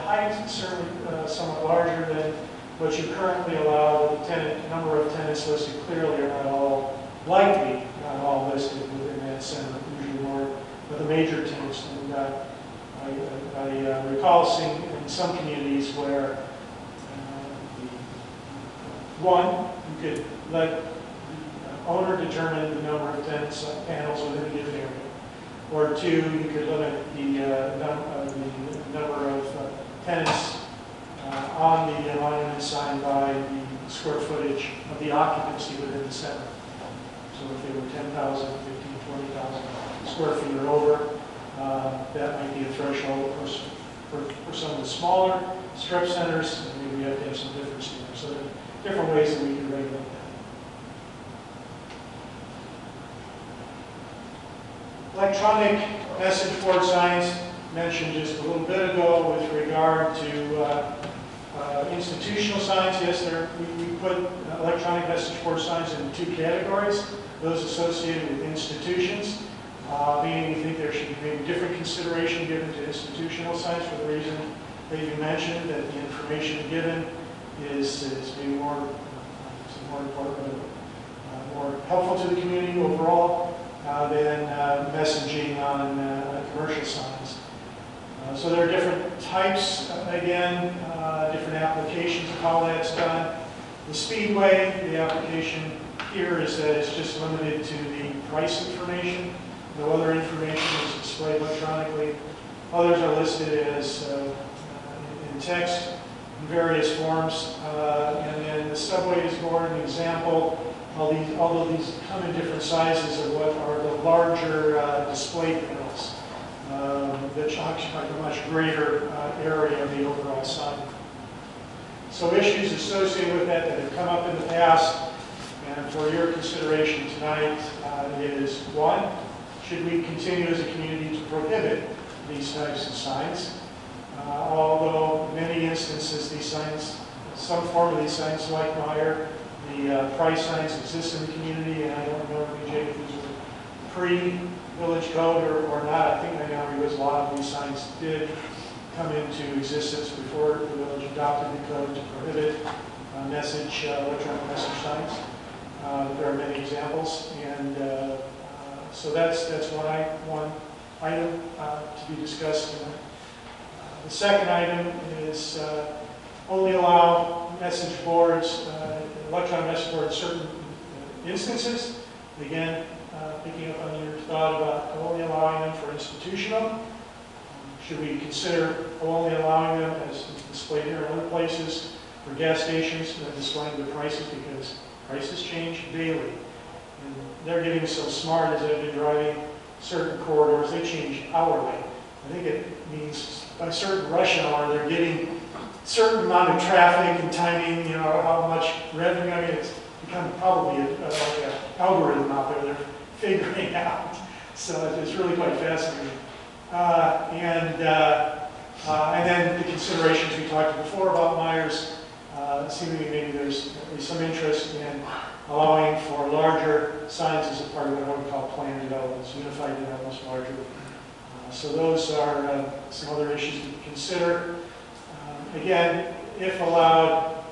height, certainly somewhat larger than what you currently allow. The number of tenants listed clearly are not all likely, not all listed within that center, usually more of the major tenants. And I recall seeing in some communities where one, you could let the owner determine the number of tenants panels within a given area, or two, you could limit the number of tenants on the monument sign by the square footage of the occupancy within the center. So if they were 10,000, 15, 20,000 square feet or over, that might be a threshold. Of course, for some of the smaller strip centers, maybe we have to have some difference there. So there are different ways that we can regulate that. Electronic message board signs, mentioned just a little bit ago with regard to institutional signs. Yes, we put electronic message board signs in 2 categories. Those associated with institutions, meaning we think there should be maybe different consideration given to institutional signs for the reason they even mentioned that the information given is maybe more important, more helpful to the community overall than messaging on commercial signs. So there are different types, again, different applications of how that's done. The Speedway, the application here is that it's just limited to the price information. No other information is displayed electronically. Others are listed as in text in various forms. And then the Subway is more an example, although these come in different sizes, of what are the larger display panels that occupy a much greater area of the overall sign. So issues associated with that have come up in the past and for your consideration tonight is, one, should we continue as a community to prohibit these types of signs? Although in many instances these signs, some form of these signs like Meyer, the price signs exist in the community, and I don't know, BJ, if these were pre-village code or not. I think my memory was a lot of these signs did come into existence before the village adopted the code to prohibit electronic message signs. There are many examples, and so that's one item to be discussed tonight. The second item is only allow message boards, electronic message boards in certain instances. Again, picking up on your thought about only allowing them for institutional. Should we consider only allowing them, as displayed here in other places, for gas stations that displaying the prices, because prices change daily. And they're getting so smart as they've been driving certain corridors, they change hourly. I think it means by certain rush hour, they're getting certain amount of traffic and timing, how much revenue. I mean, it's become probably like an algorithm out there they're figuring out. So it's really quite fascinating. And then the considerations we talked before about Myers, seemingly maybe there's at least some interest in allowing for larger signs as a part of what I would call planned developments, unified developments, larger. So those are some other issues to consider. Again, if allowed,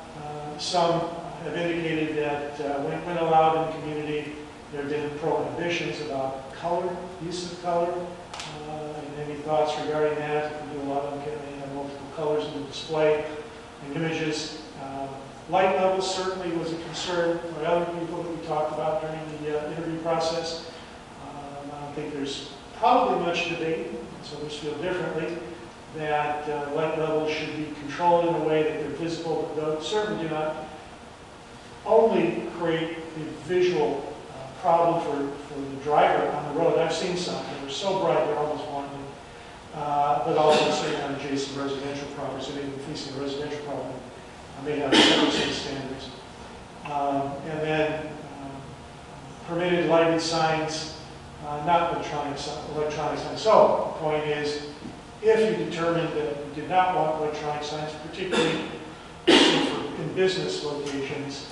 some have indicated that when allowed in the community, there have been prohibitions about color, use of color. And any thoughts regarding that? We do a lot of them can have multiple colors in the display and images. Light levels certainly was a concern by other people that we talked about during the interview process. I don't think there's probably much debate, so others feel differently, that light levels should be controlled in a way that they're visible, but those certainly do not only create the visual problem for the driver on the road. I've seen some that are so bright they're almost blinding, but also sitting on adjacent residential properties, so maybe facing a residential property may have separate set standards. And then permitted lighted signs, not electronic signs. So the point is, if you determined that you did not want electronic signs, particularly in business locations,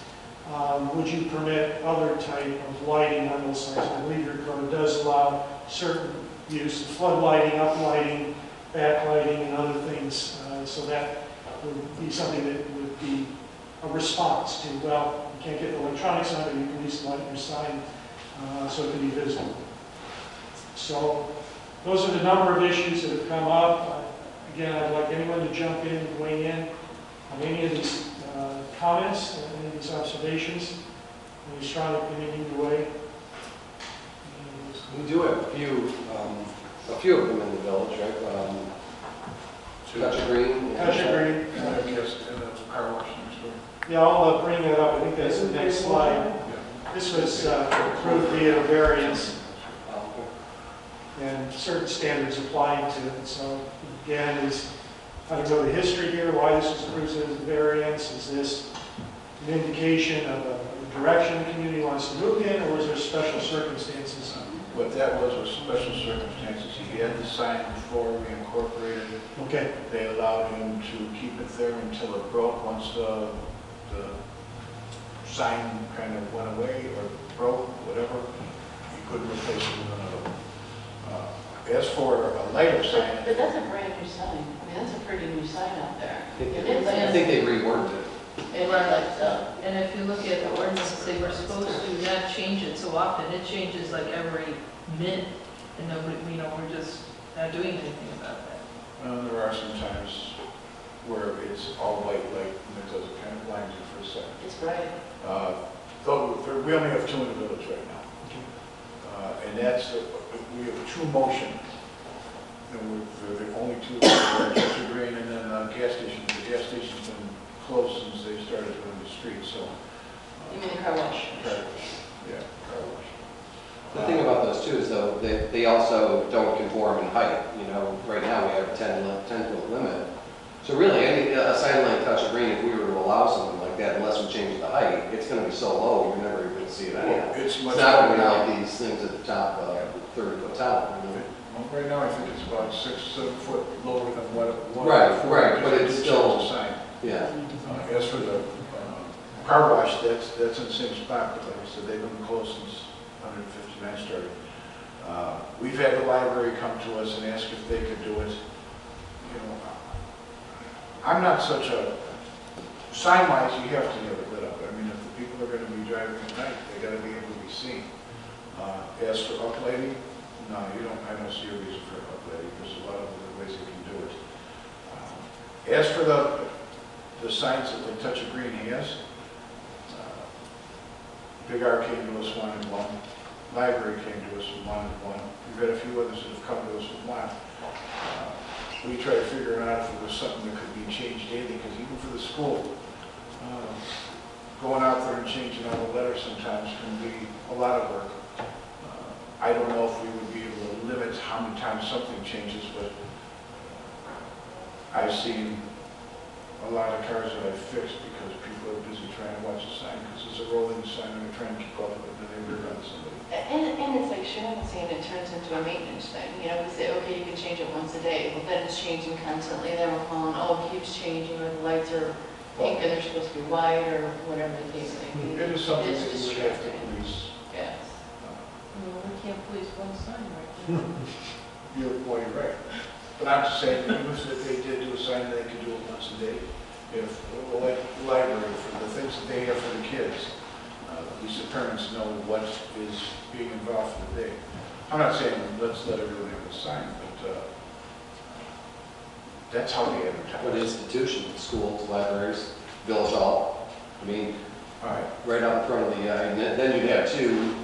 would you permit other type of lighting on those signs? I believe your code does allow certain use of floodlighting, uplighting, backlighting, and other things. So that would be something that would be a response to, well, you can't get the electronic sign, but you can at least light your sign so it can be visible. So those are the number of issues that have come up. Again, I'd like anyone to jump in and weigh in on any of these comments, any of these observations, any strong opinion either way.
We do have a few of them in the village, right? Touch Green.
Touch Green.
Car wash next door.
Yeah, I'll bring that up. I think that's the next slide. This was approved via variance, and certain standards applied to it. So again, I don't know the history here, why this was approved as a variance. Is this an indication of a direction the community wants to move in, or is there special circumstances?
What that was special circumstances. He had the sign before we incorporated it.
Okay.
They allowed him to keep it there until it broke. Once the sign kind of went away or broke, whatever, he couldn't replace it with another one. As for a light-up sign,
But that's a brand new sign. I mean, that's a pretty new sign out there. It is.
I think they reworked it.
It lights up.
And if you look at the ordinance, they were supposed to not change it so often. It changes like every minute, and nobody, we're just not doing anything about that.
there are some times where it's all white light and it does kind of blind you for a second.
It's bright.
Though we only have 2 in the village right now. And that's, we have true motion. And we're the only 2 that are Church Green and then gas station. The gas station's been closed since they started doing the street, so.
You mean the car wash?
Car wash, yeah, car wash.
The thing about those too is though, they also don't conform in height. Right now we have a 10-foot limit. So really, a sign like Touch of Green, if we were to allow something like that, unless we change the height, it's going to be so low, you're never even going to see it anyhow.
It's
not going to be like these things at the top, 30-foot top.
Well, right now, I think it's about 6, 7 foot lower than what it was.
Right, but it's still,
a sign.
yeah.
As for the car wash, that's in the same spot, but like I said, they've been closed since 159 started. We've had the library come to us and ask if they could do it. I'm not such a, sign-wise, you have to have it lit up. I mean, if the people are going to be driving at night, they got to be able to be seen. As for uplighting, no, I don't see a reason for uplighting. There's a lot of other ways they can do it. As for the signs that the Touch of Green has, Big R came to us wanted one. Library came to us and wanted one. We've had a few others that have come to us and want. We try to figure out if it was something that could be changed daily, because even for the school, going out there and changing out a letter sometimes can be a lot of work. I don't know if we would be able to limit how many times something changes, but I've seen a lot of cars that I've fixed because people are busy trying to watch the sign, because it's a rolling sign and they're trying to keep up with it, and they rear on somebody.
And it's like Sharon was saying, it turns into a maintenance thing. We say, okay, you can change it once a day, but then it's changing constantly. Then we're calling, oh, it keeps changing, or the lights are pink and they're supposed to be white, or whatever the case may be.
It is something
It's
that you would have to
distracting.
police.
Yes.
We can't police one sign right now.
You're right. But I'm just saying, even if they did do a sign, they could do it once a day. If, like the library, for the things that they have for the kids, at least the parents know what is being involved for the day. I'm not saying let's let everyone have a sign, but that's how they advertise.
What institutions, schools, libraries, village hall? I mean, right out in front of the, then you'd have 2,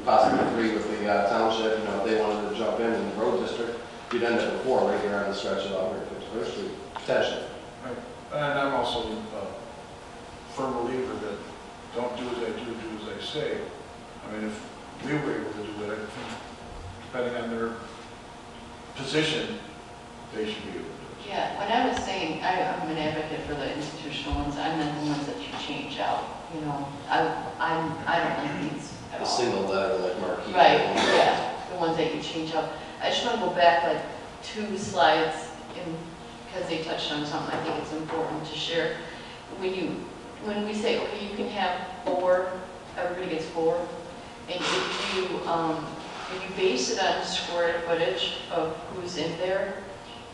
possibly 3 with the township. If they wanted to jump in the road district, you'd end up with 4 right here on the stretch of 151st Street, potentially.
Right. And I'm also a firm believer that don't do as I do, do as I say. I mean, if we were able to do it, I think, depending on their position, they should be able to do it.
Yeah, when I was saying, I'm an advocate for the institutional ones, I meant the ones that you change out. I don't like these at
The
all.
single letter, like marquee.
Right, yeah, the ones that you change out. I just want to go back like 2 slides, because they touched on something I think it's important to share. When we say, okay, you can have 4, everybody gets 4, and if you base it on square footage of who's in there,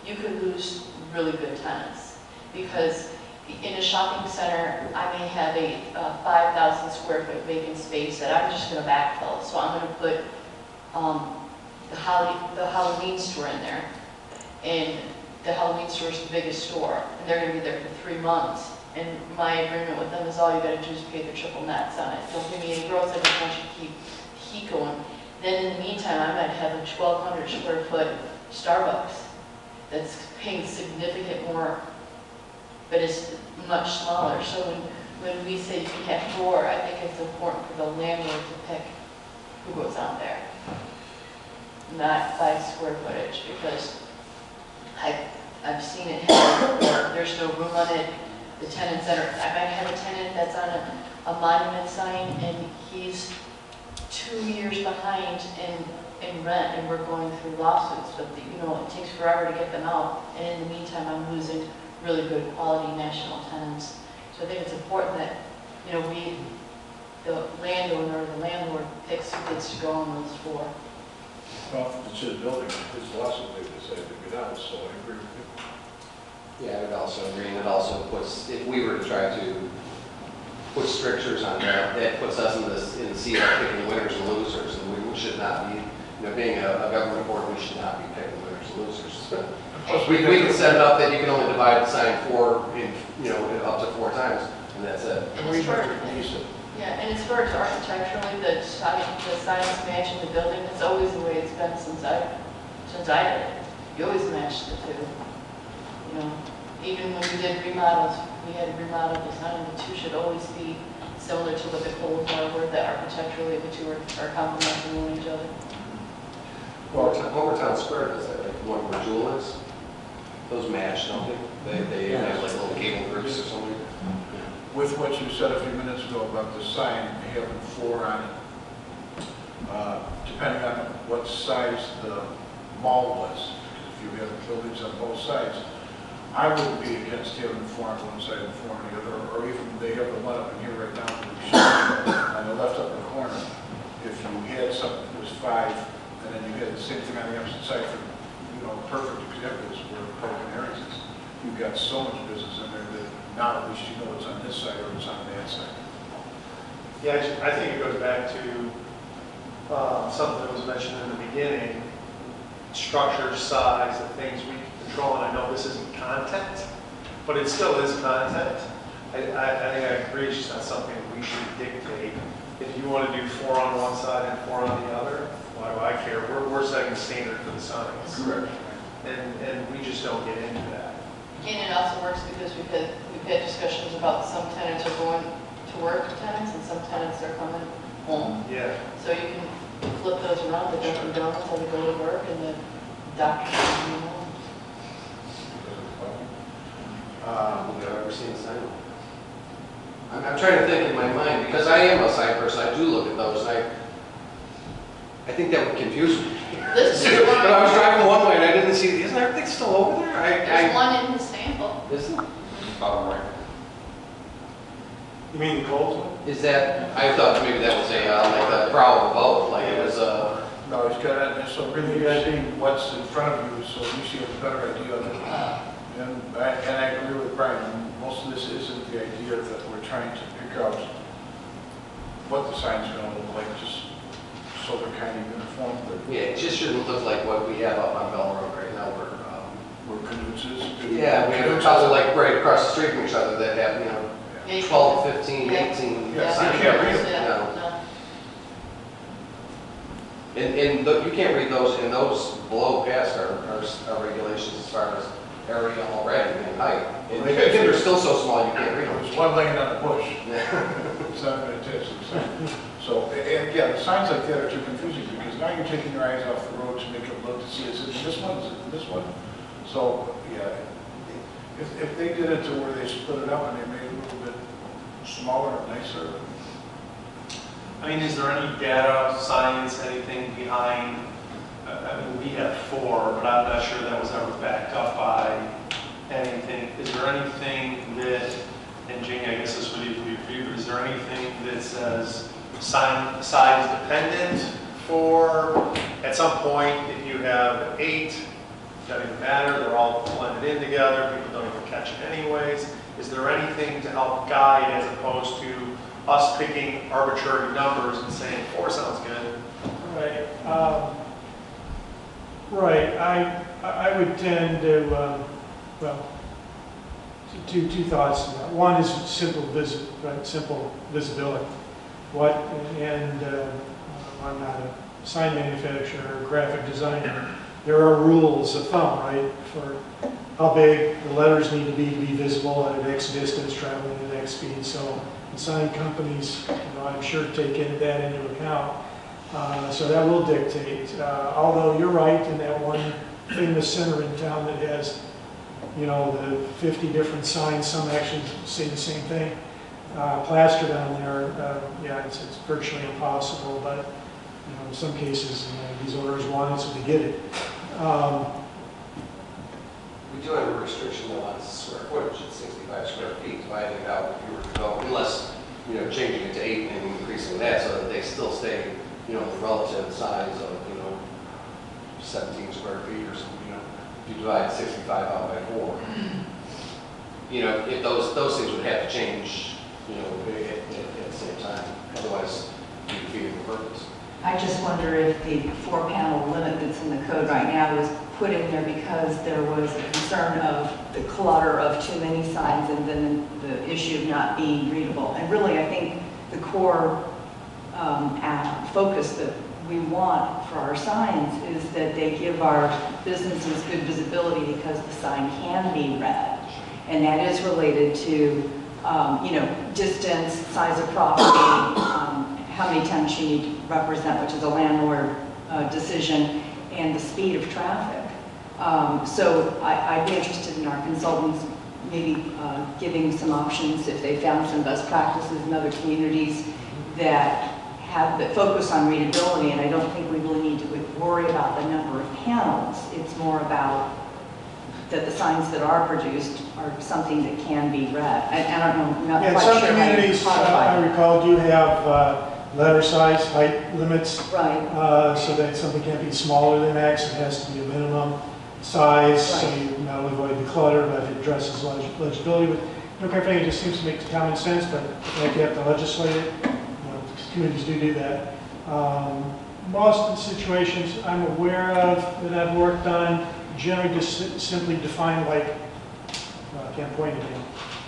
you could lose really good tenants. Because in a shopping center, I may have a 5,000 square foot vacant space that I'm just going to backfill. So I'm going to put the Halloween store in there, and the Halloween store is the biggest store, and they're going to be there for 3 months. And my agreement with them is all you got to do is pay the triple max on it. Don't give me any growth, I just want you to keep heat going. Then in the meantime, I might have a 1,200 square foot Starbucks that's paying significant more, but it's much smaller. So when we say you can have 4, I think it's important for the landlord to pick who goes out there, not by square footage, because I've seen it happen where there's no room on it. The tenants that are, I might have a tenant that's on a monument sign and he's 2 years behind in rent, and we're going through lawsuits, but it takes forever to get them out, and in the meantime I'm losing really good quality national tenants. So I think it's important that the landowner or the landlord picks who gets to go on those 4.
Well, it's his building, his loss if they decide to get out, so I agree with you.
Yeah, I would also agree, and it also puts, if we were to try to put strictures on that, that puts us in the seat of picking winners and losers, and we should not be, being a government board, we should not be picking winners and losers. We can set it up that you can only divide the sign up to 4 times, and that's it.
And it's for, yeah, and it's for architecturally, the signs matching the building. It's always the way it's been since I did it. You always match the two. Even when we did remodels, we had remodeled the sign, the two should always be similar to what the poles are, where that architecturally the two are complementing each other.
Well, Homer Town Square does that, like one where Jewel is. Those match, don't they? They have like little cable groups or something.
With what you said a few minutes ago about the sign having 4 on it, depending on what size the mall was, if you have buildings on both sides, I wouldn't be against having 4 on one side and 4 on the other, or even they have the one up in here right now on the left upper corner. If you had something that was 5, and then you had the same thing on the opposite side for, perfect examples where Pelican Areas is. You've got so much business in there that now at least you know it's on this side or it's on that side.
Yeah, I think it goes back to something that was mentioned in the beginning, structure, size, the things we can control. And I know this isn't content, but it still is content. I think I agree, it's just not something we should dictate. If you want to do 4 on one side and 4 on the other, why do I care? We're setting the standard for the signs.
Correct.
And we just don't get into that.
And it also works because we've had discussions about some tenants are going to work tenants and some tenants are coming home.
Yeah.
So you can flip those around, the Dunkin' Donuts, how they go to work, and the doctors coming home.
Have you ever seen a sign? I'm trying to think in my mind, because I am a sign person, I do look at those, and I think that would confuse me. But I was driving one way and I didn't see, isn't everything still over there?
There's one in the sample.
Is it? Bottom right.
You mean the Coles one?
Is that, I thought maybe that was like a prowl vote, like it was
No, he's got it, so really you're seeing what's in front of you, so you see a better idea of it. And I agree with Brian, most of this isn't the idea that we're trying to pick out what the sign's gonna look like, just so they're kind of uniform.
Yeah, it just shouldn't look like what we have up on Bell Road right now, where
Canuts is.
yeah, we have a couple like right across the street from each other that have, 12, 15, 18
Yeah.
signs.
You can't read them.
Yeah.
And you can't read those, and those below past our regulations as far as area already and height. And they're still so small you can't read them.
There's one laying on a bush. It's not going to attach to the sign. So, and yeah, the signs like that are too confusing because now you're taking your eyes off the road to make it look to see, is it this one, is it this one? So, yeah, if they did it to where they split it up and they made it a little bit smaller and nicer.
I mean, is there any data, science, anything behind, I mean, we have 4, but I'm not sure that was ever backed up by anything. Is there anything that, and Jane, I guess this would even be for you, but is there anything that says sign size dependent for, at some point, if you have 8, doesn't even matter, they're all blended in together, people don't even catch it anyways. Is there anything to help guide as opposed to us picking arbitrary numbers and saying 4 sounds good?
Right. Right. I would tend to, well, two thoughts on that. One is simple visibility. I'm not a sign manufacturer or graphic designer. There are rules of thumb, right, for how big the letters need to be visible at an X distance, traveling at X speed. So the sign companies, I'm sure take that into account. So that will dictate. Although you're right in that one famous center in town that has, the 50 different signs, some actually say the same thing. Plastered on there, yeah, it's virtually impossible, but in some cases, these owners want it, so they get it.
We do have a restriction though on square footage at 65 square feet, so I think that if you were to go, unless, changing it to 8 and increasing that so that they still stay, the relative size of, 17 square feet or something, you know, if you divide 65 out by 4. You know, if those things would have to change, you know, at the same time. Otherwise, you defeat the purpose.
I just wonder if the 4-panel limit that's in the code right now was put in there because there was a concern of the clutter of too many signs and then the issue of not being readable. And really, I think the core focus that we want for our signs is that they give our businesses good visibility because the sign can be read. And that is related to, you know, distance, size of property, how many tenants you need to represent, which is a landlord decision, and the speed of traffic. So I'd be interested in our consultants maybe giving some options if they found some best practices in other communities that focus on readability. And I don't think we really need to worry about the number of panels. It's more about that the signs that are produced are something that can be read. I don't know, I'm not quite
some
sure
communities, I recall, do have letter size, height limits.
Right.
So that something can't be smaller than X, it has to be a minimum size,
Right.
so you not only avoid the clutter, but it addresses legibility. But, you know, quite frankly, it just seems to make common sense, but like you have to legislate it. You know, communities do that. Most of the situations I'm aware of that I've worked on generally just simply define, like, I can't point it in.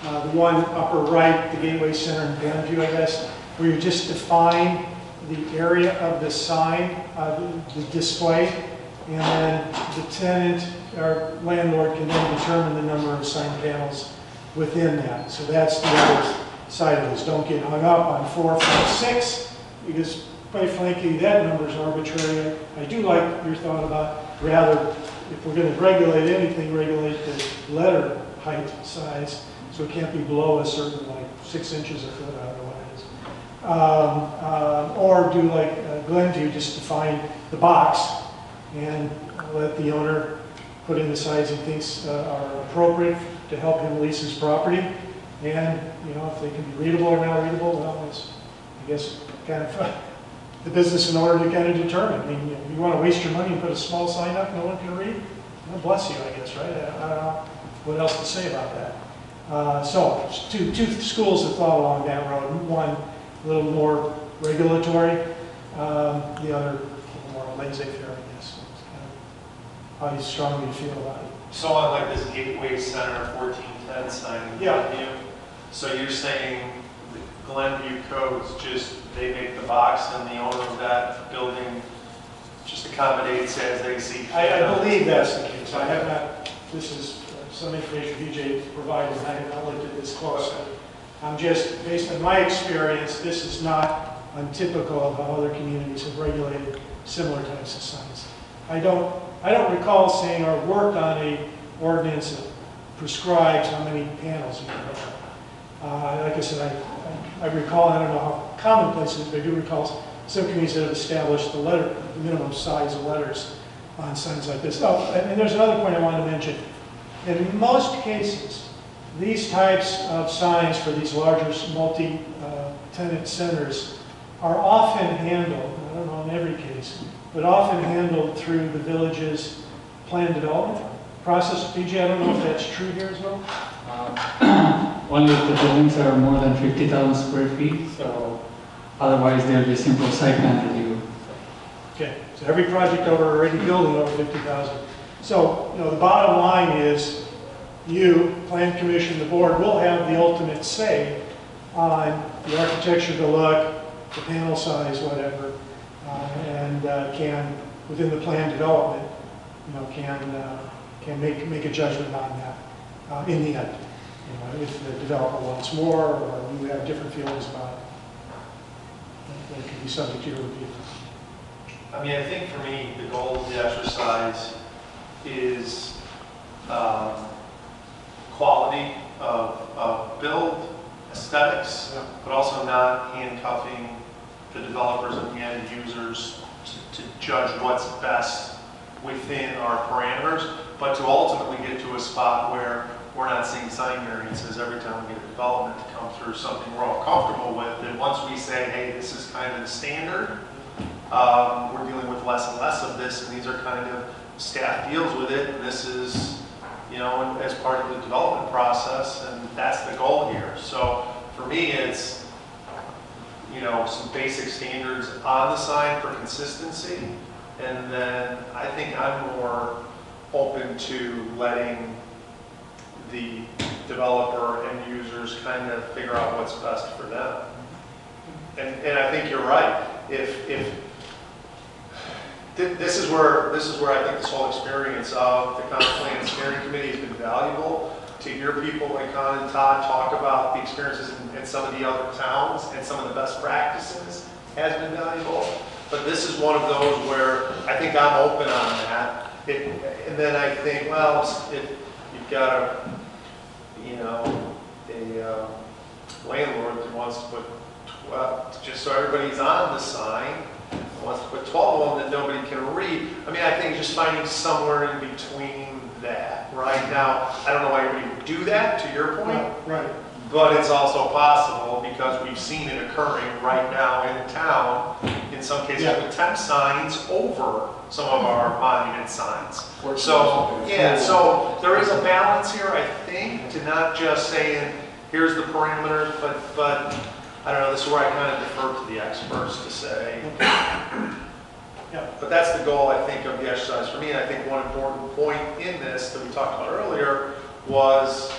The one upper right, the Gateway Center in Grandview, I guess, where you just define the area of the sign, the display, and then the tenant or landlord can then determine the number of sign panels within that. So that's the other side of this. Don't get hung up on 4, 5, 6, because quite frankly, that number is arbitrary. I do like your thought about rather, if we're going to regulate anything, regulate the letter height size, so it can't be below a certain, like 6 inches a foot, I don't know what it is. Or do like Glen do, just define the box and let the owner put in the size he thinks are appropriate to help him lease his property. And, you know, if they can be readable or not readable, well, it's, I guess, kind of the business in order to kind of determine. I mean, you want to waste your money and put a small sign up no one can read? Well, bless you, I guess, right? I don't know what else to say about that. So, two schools have thought along that road. One, a little more regulatory. The other, a little more laissez-faire, I guess. How you strongly feel about it.
So on like this Gateway Center 1410 sign in Glenview, so you're saying the Glenview codes just, they make the box and the owner of that building just accommodates as they see fit?
I believe that's the case. I have not, this is some information BJ provided, and I have not looked at this closely. I'm just, based on my experience, this is not untypical of how other communities have regulated similar types of signs. I don't recall seeing or worked on a ordinance that prescribes how many panels you can have. Like I said, I recall, I don't know how commonplace it is, but I do recall some communities that have established the minimum size of letters on signs like this. Oh, and there's another point I wanted to mention. In most cases, these types of signs for these larger multi-tenant centers are often handled, I don't know in every case, but often handled through the village's plan development process. PJ, I don't know if that's true here as well?
Only if the buildings are more than 50,000 square feet, so otherwise they'll be simple site plan review.
Okay, so every project already building over 50,000. So, you know, the bottom line is you, Plan Commission, the board, will have the ultimate say on the architecture, the look, the panel size, whatever, and can, within the plan development, you know, can make a judgment on that in the end. You know, if the developer wants more or you have different feelings about it, that could be subject to your review.
I mean, I think for me, the goal of the exercise is quality of build, aesthetics, but also not handcuffing the developers and the end users to judge what's best within our parameters, but to ultimately get to a spot where we're not seeing sign variances every time we get a development to come through, something we're all comfortable with. And once we say, hey, this is kind of the standard, we're dealing with less and less of this, and these are kind of, staff deals with it, and this is, you know, as part of the development process, and that's the goal here. So for me, it's, you know, some basic standards on the sign for consistency, and then I think I'm more open to letting the developer and users kind of figure out what's best for them. And I think you're right. If this is where I think this whole experience of the comp plan steering committee has been valuable, to hear people like Con and Todd talk about the experiences in some of the other towns and some of the best practices has been valuable. But this is one of those where I think I'm open on that. And then I think, well, if you've got a, you know, a landlord that wants to put 12, just so everybody's on the sign, wants to put 12 of them that nobody can read. I mean, I think just finding somewhere in between that. Right now, I don't know why everybody would do that, to your point.
Right.
But it's also possible because we've seen it occurring right now in town, in some cases with temp signs over some of our monument signs. So, yeah, so there is a balance here, I think, to not just saying, here's the parameters, but I don't know, this is where I kind of defer to the experts to say.
Yeah.
But that's the goal, I think, of the exercise for me. And I think one important point in this that we talked about earlier was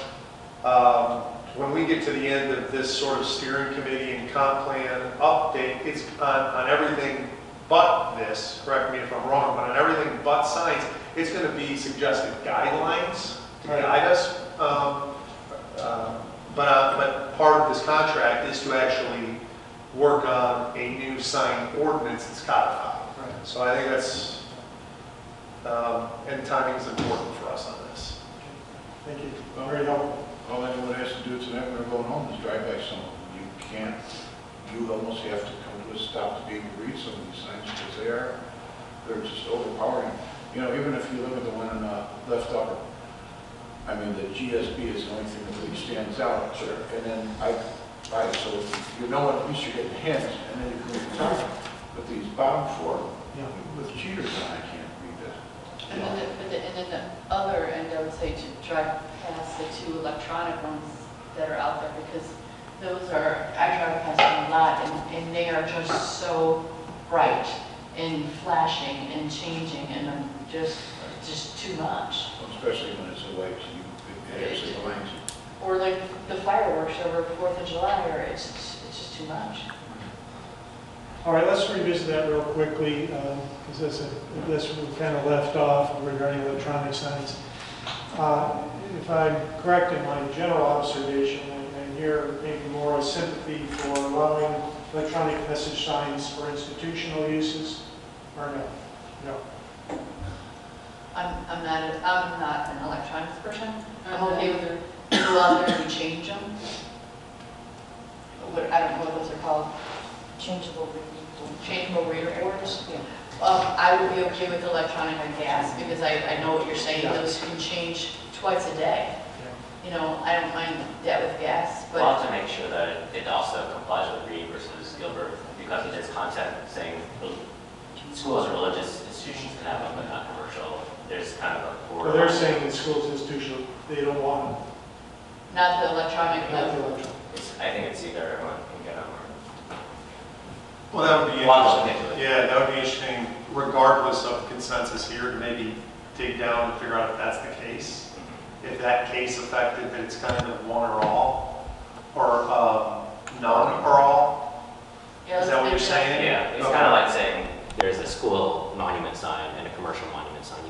when we get to the end of this sort of steering committee and comp plan update, it's on everything but this, correct me if I'm wrong, but on everything but signs, it's going to be suggested guidelines to guide us. But part of this contract is to actually work on a new sign ordinance that's codified. Right. So I think that's, and timing is important for us on this.
Thank you. Very helpful.
All anyone has to do tonight when they're going home is drive by some of them. You can't, you almost have to come to a stop to be able to read some of these signs because they're just overpowering. You know, even if you look at the one on the left upper, I mean, the GSB is the only thing that really stands out. Sure. And then so you know at least you're getting hints, and then you can read the top. But these bottom four, with cheaters on, I can't read that.
And then the other end, I would say to drive past the two electronic ones that are out there, because those are, I drive past them a lot, and they are just so bright and flashing and changing, and just too much.
Especially when it's a light, it actually blinds you.
Or like the fireworks over 4th of July, or it's just too much.
All right, let's revisit that real quickly, because this we kind of left off regarding electronic signs. If I'm correct in my general observation, and here maybe more a sympathy for allowing electronic message signs for institutional uses, or no? No.
I'm not an electronics person. I'm okay with it. Go out there and change them. I don't know what those are called. Changeable reader boards. Yeah. I would be okay with electronic on gas because I know what you're saying. Yeah. Those can change twice a day. Yeah. You know, I don't mind that with gas, but
we'll have to make sure that it also complies with Reed versus Gilbert because it is content saying schools and religious institutions can have them, but not commercial. There's kind of a border.
Well, they're saying that schools institutional, they don't want them.
Not the electronic.
Not the electronic.
I think it's either one can get them or.
Well, that would be interesting. Yeah, that would be interesting, regardless of consensus here, to maybe dig down and figure out if that's the case. If that case affected that it's kind of one or all, or none or all.
Yeah,
is that what you're saying?
Yeah, it's kind of like saying there's a school monument sign and a commercial monument sign.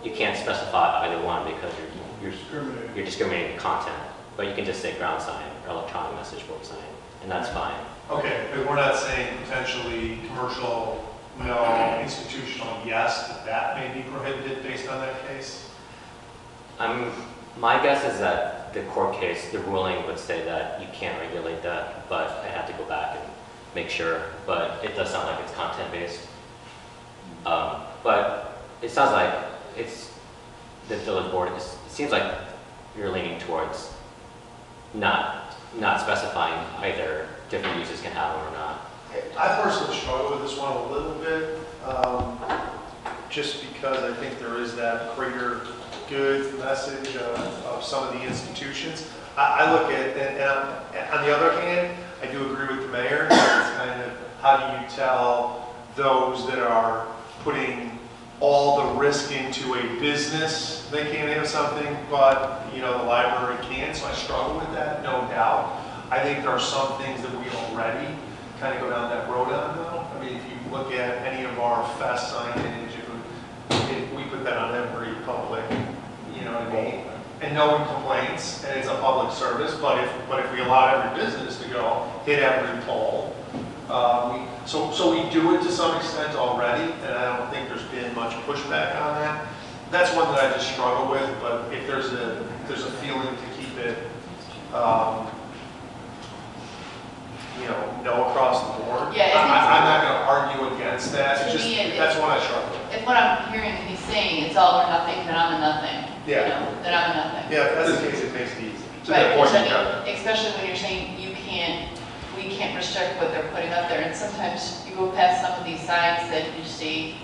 You can't specify either one because you're discriminating the content. But you can just say ground sign or electronic message board sign, and that's fine.
Okay, but we're not saying potentially commercial no, institutional yes, that may be prohibited based on that case?
My guess is that the court case, the ruling would say that you can't regulate that, but I have to go back and make sure. But it does sound like it's content-based. But it sounds like it's the village board. It seems like you're leaning towards not specifying either different uses can have them or not.
I personally struggle with this one a little bit, just because I think there is that greater good message of some of the institutions. I look at, and on the other hand, I do agree with the mayor. It's kind of, how do you tell those that are putting all the risk into a business, they can't have something, but, you know, the library can, so I struggle with that, no doubt. I think there are some things that we already kind of go down that road on, though. I mean, if you look at any of our fest signage, we put that on every public, you know what I mean? And no one complains, and it's a public service, but if we allow every business to go hit every pole, so we do it to some extent already, and I don't think there's been much pushback on that. That's one that I just struggle with, but if there's a feeling to keep it, you know, no across the board,
Yeah,
I'm not going to argue against that. It's just, that's one I struggle with.
If what I'm hearing he's saying, it's all or nothing, then I'm a nothing.
Yeah.
You know, then I'm a nothing.
Yeah, if that's the case, it makes it easy.
Right, because I mean, especially when you're saying we can't restrict what they're putting up there, and sometimes you go past some of these signs that you see,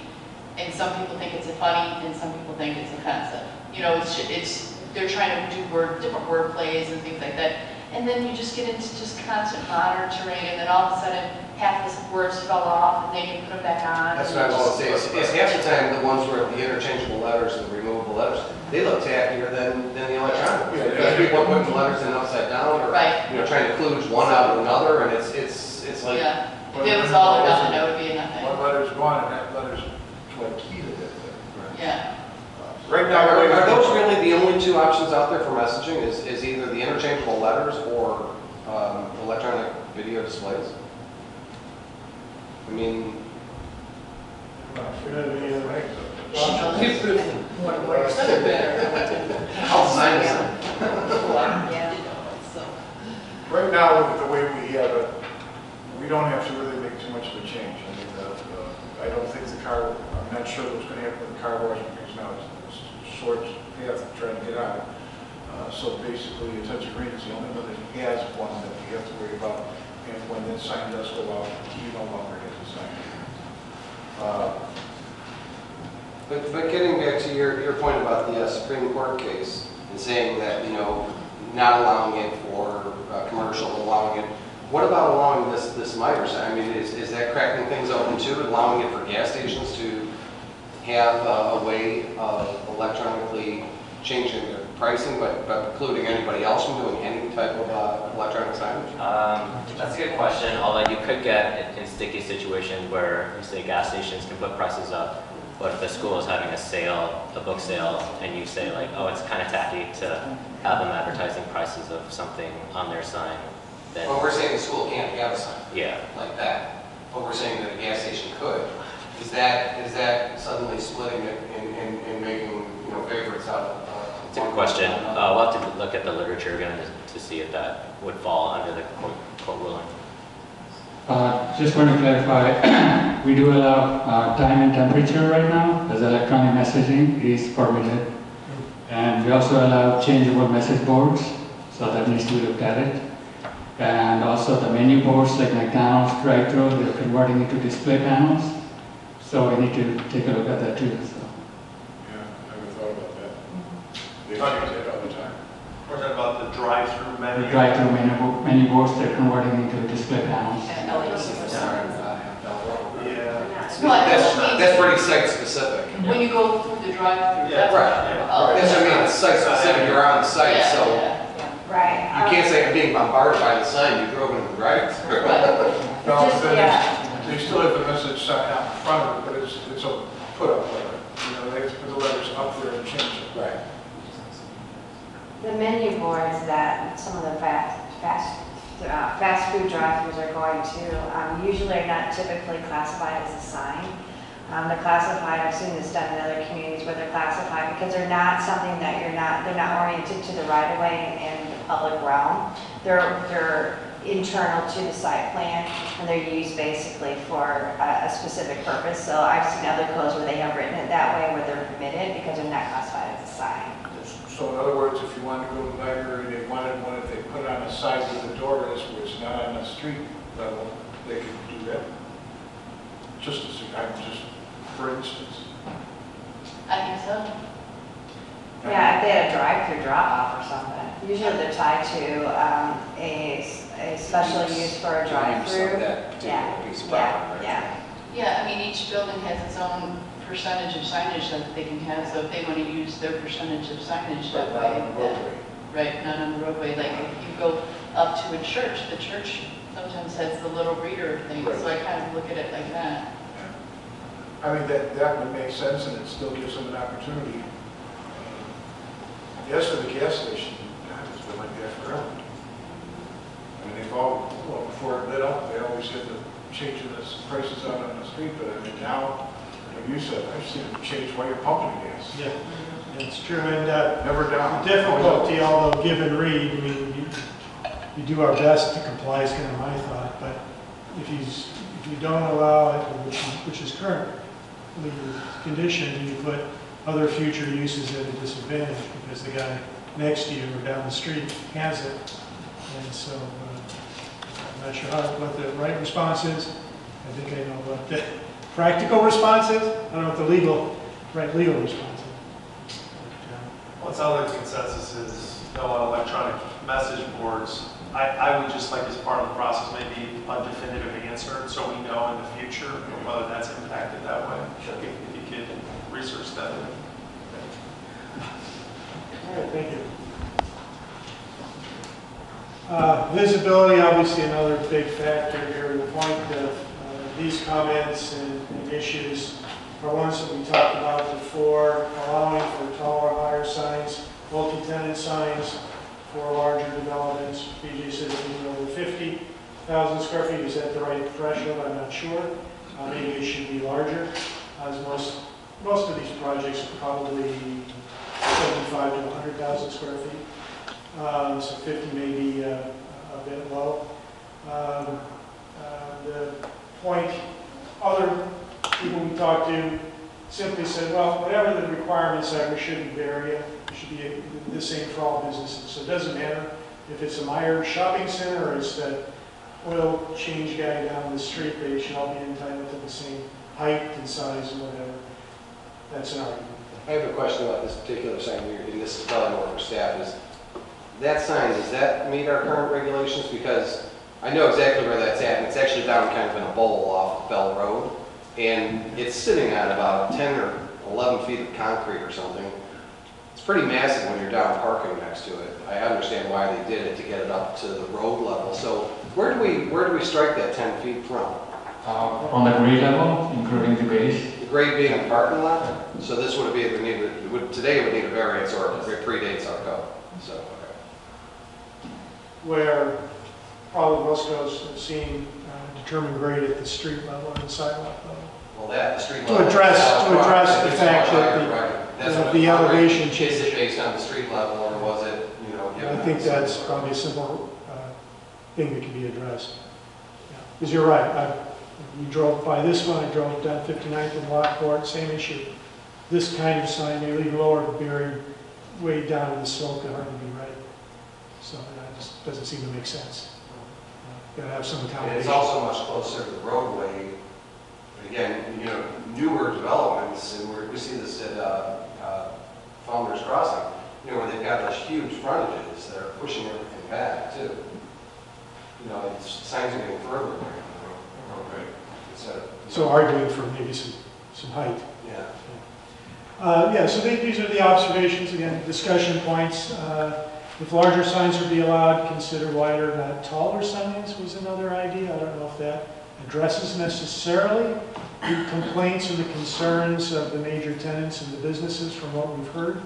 and some people think it's funny, and some people think it's offensive. You know, they're trying to do different word plays and things like that, and then you just get into just constant monitoring, and then all of a sudden, half the words fell off, and then you put them back on.
That's what I was going to say. It's half the time the ones where the interchangeable letters and the removable letters, they look tackier than the electronic. Because people are putting the letters in upside down, or
Right.
you know, trying to kludge one out of another, and it's like.
Yeah, if it was all or nothing, it would be a nothing.
One letter's gone and that letter's what key to it.
Yeah.
Right now,
Are those really the only two options out there for messaging? Is either the interchangeable letters or electronic video displays? I mean, I'll sign this.
Right now, with the way we have it, we don't have to really make too much of a change. I mean, I don't think I'm not sure what's going to happen with the car wash because now it's short path trying to get out. So basically, a touch of green is the only one that has one that we have to worry about. And when that sign does go out, you no longer have the sign.
But getting back to your point about the Supreme Court case and saying that, you know, not allowing it for commercial, allowing it, what about allowing this MITRE sign? I mean, is that cracking things open too, allowing it for gas stations to have a way of electronically changing their pricing, but precluding anybody else from doing any type of electronic signage?
That's a good question, although you could get in sticky situations where, you say, gas stations can put prices up, but if the school is having a sale, a book sale, and you say like, oh, it's kind of tacky to have them advertising prices of something on their sign, then...
Well, we're saying the school can't have a sign like that, but we're saying that a gas station could. Is that suddenly splitting it and making, you know, favorites out of...
It's a good question. We'll have to look at the literature again to see if that would fall under the court ruling.
Just want to clarify, we do allow time and temperature right now as electronic messaging is permitted. And we also allow changeable message boards, so that needs to be looked at it. And also the menu boards like McDonald's drive-thru, they're converting into display panels. So we need to take a look at that too. So.
Yeah, I never thought about that. They change that all the time.
We're talking about the drive-through menu.
The drive-thru menu boards, they're converting into display panels.
That's pretty site-specific.
When you go through the drive-through.
Yeah, right. That's what I mean, it's site-specific, you're on the site, so
Right.
you can't say I'm being bombarded by the sign, you drove into the drive-through.
No,
Just-
but
yeah.
they still have the message sign out in front of it, but it's a put-up letter. You know, they have to put the letters up there and change it.
Right.
The menu boards that some of the fast food drive-thrus are going to usually are not typically classified as a sign. They're classified, I've seen this done in other communities where they're classified because they're not something that they're not oriented to the right-of-way and the public realm. They're internal to the site plan and they're used basically for a specific purpose. So I've seen other codes where they have written it that way where they're permitted because they're not classified as a sign.
So in other words, if you wanted to go to the library, they wanted one, if they put it on the side where the door is, where it's not on the street level, they could do that? Just as, just for instance.
I think so.
Yeah, if they had a drive-through drop-off or something. Usually they're tied to a special use for a drive-through. Yeah, yeah.
Yeah, I mean, each building has its own percentage of signage that they can have, so if they want to use their percentage of signage that way. Right, not on the roadway. Like if you go up to a church, the church sometimes has the little reader thing, so I kind of look at it like that.
I mean, that would make sense, and it still gives them an opportunity. As for the gas station, God, it's been like that forever. I mean, they've all, well, before it lit up, they always had to change the prices out on the street, but I mean, now, like you said, I've seen them change while you're pumping gas.
Yeah, it's true, and
Never down.
the difficulty, although give and read, I mean, you do our best to comply is kind of my thought, but if you don't allow it, which is currently conditioned, you put other future uses at a disadvantage because the guy next to you or down the street has it. And so I'm not sure what the right response is. I think I know what the practical response is. I don't know what the right legal response is.
Well, it sounds like the consensus is no on electronic message boards. I would just like, as part of the process, maybe a definitive answer so we know in the future whether that's impacted that way. If you could research that.
All right, thank you. Visibility, obviously another big factor here. The point of these comments and issues are ones that we talked about before, allowing for taller, higher signs, multi-tenant signs for larger developments. BJ said anything over 50,000 square feet. Is that the right threshold? I'm not sure. Maybe it should be larger, as most of these projects are probably 75 to 100,000 square feet. So 50 may be a bit low. The point, other people we talked to simply said, well, whatever the requirements are, we shouldn't vary it. It should be the same for all businesses. So it doesn't matter if it's a Meyer shopping center or it's the oil change guy down the street, they should all be entitled to the same height and size and whatever. That's an argument.
I have a question about this particular sign, and this is probably more for staff, is that sign, does that meet our current regulations? Because I know exactly where that's at, and it's actually down kind of in a bowl off of Bell Road, and it's sitting on about 10 or 11 feet of concrete or something. It's pretty massive when you're down parking next to it. I understand why they did it, to get it up to the road level. So where do we strike that 10 feet from?
On the grade level, including the base.
The grade being a parking lot? So this would be, today it would need a variance, or it predates our code. So, okay.
Where probably most of us have seen determined grade at the street level and the sidewalk level.
Well, the street
To
level.
address the fact that the elevation change.
Is it based on the street level, or was it,
I think that's probably a simple thing that can be addressed. Because you're right, we drove by this one, I drove down 59th and Lockport, same issue. This kind of sign, maybe even lower, but buried way down in the slope, could hardly be right. So that just doesn't seem to make sense. Got to have some
And
accommodation.
it's also much closer to the roadway. Again, newer developments, and we see this at Founders Crossing, where they've got those huge frontages that are pushing everything back too. Signs are getting further away from the roadway.
So arguing for maybe some height.
Yeah.
So these are the observations, again, discussion points. If larger signs would be allowed, consider wider, not taller signs was another idea. I don't know if that addresses necessarily the complaints and the concerns of the major tenants and the businesses from what we've heard.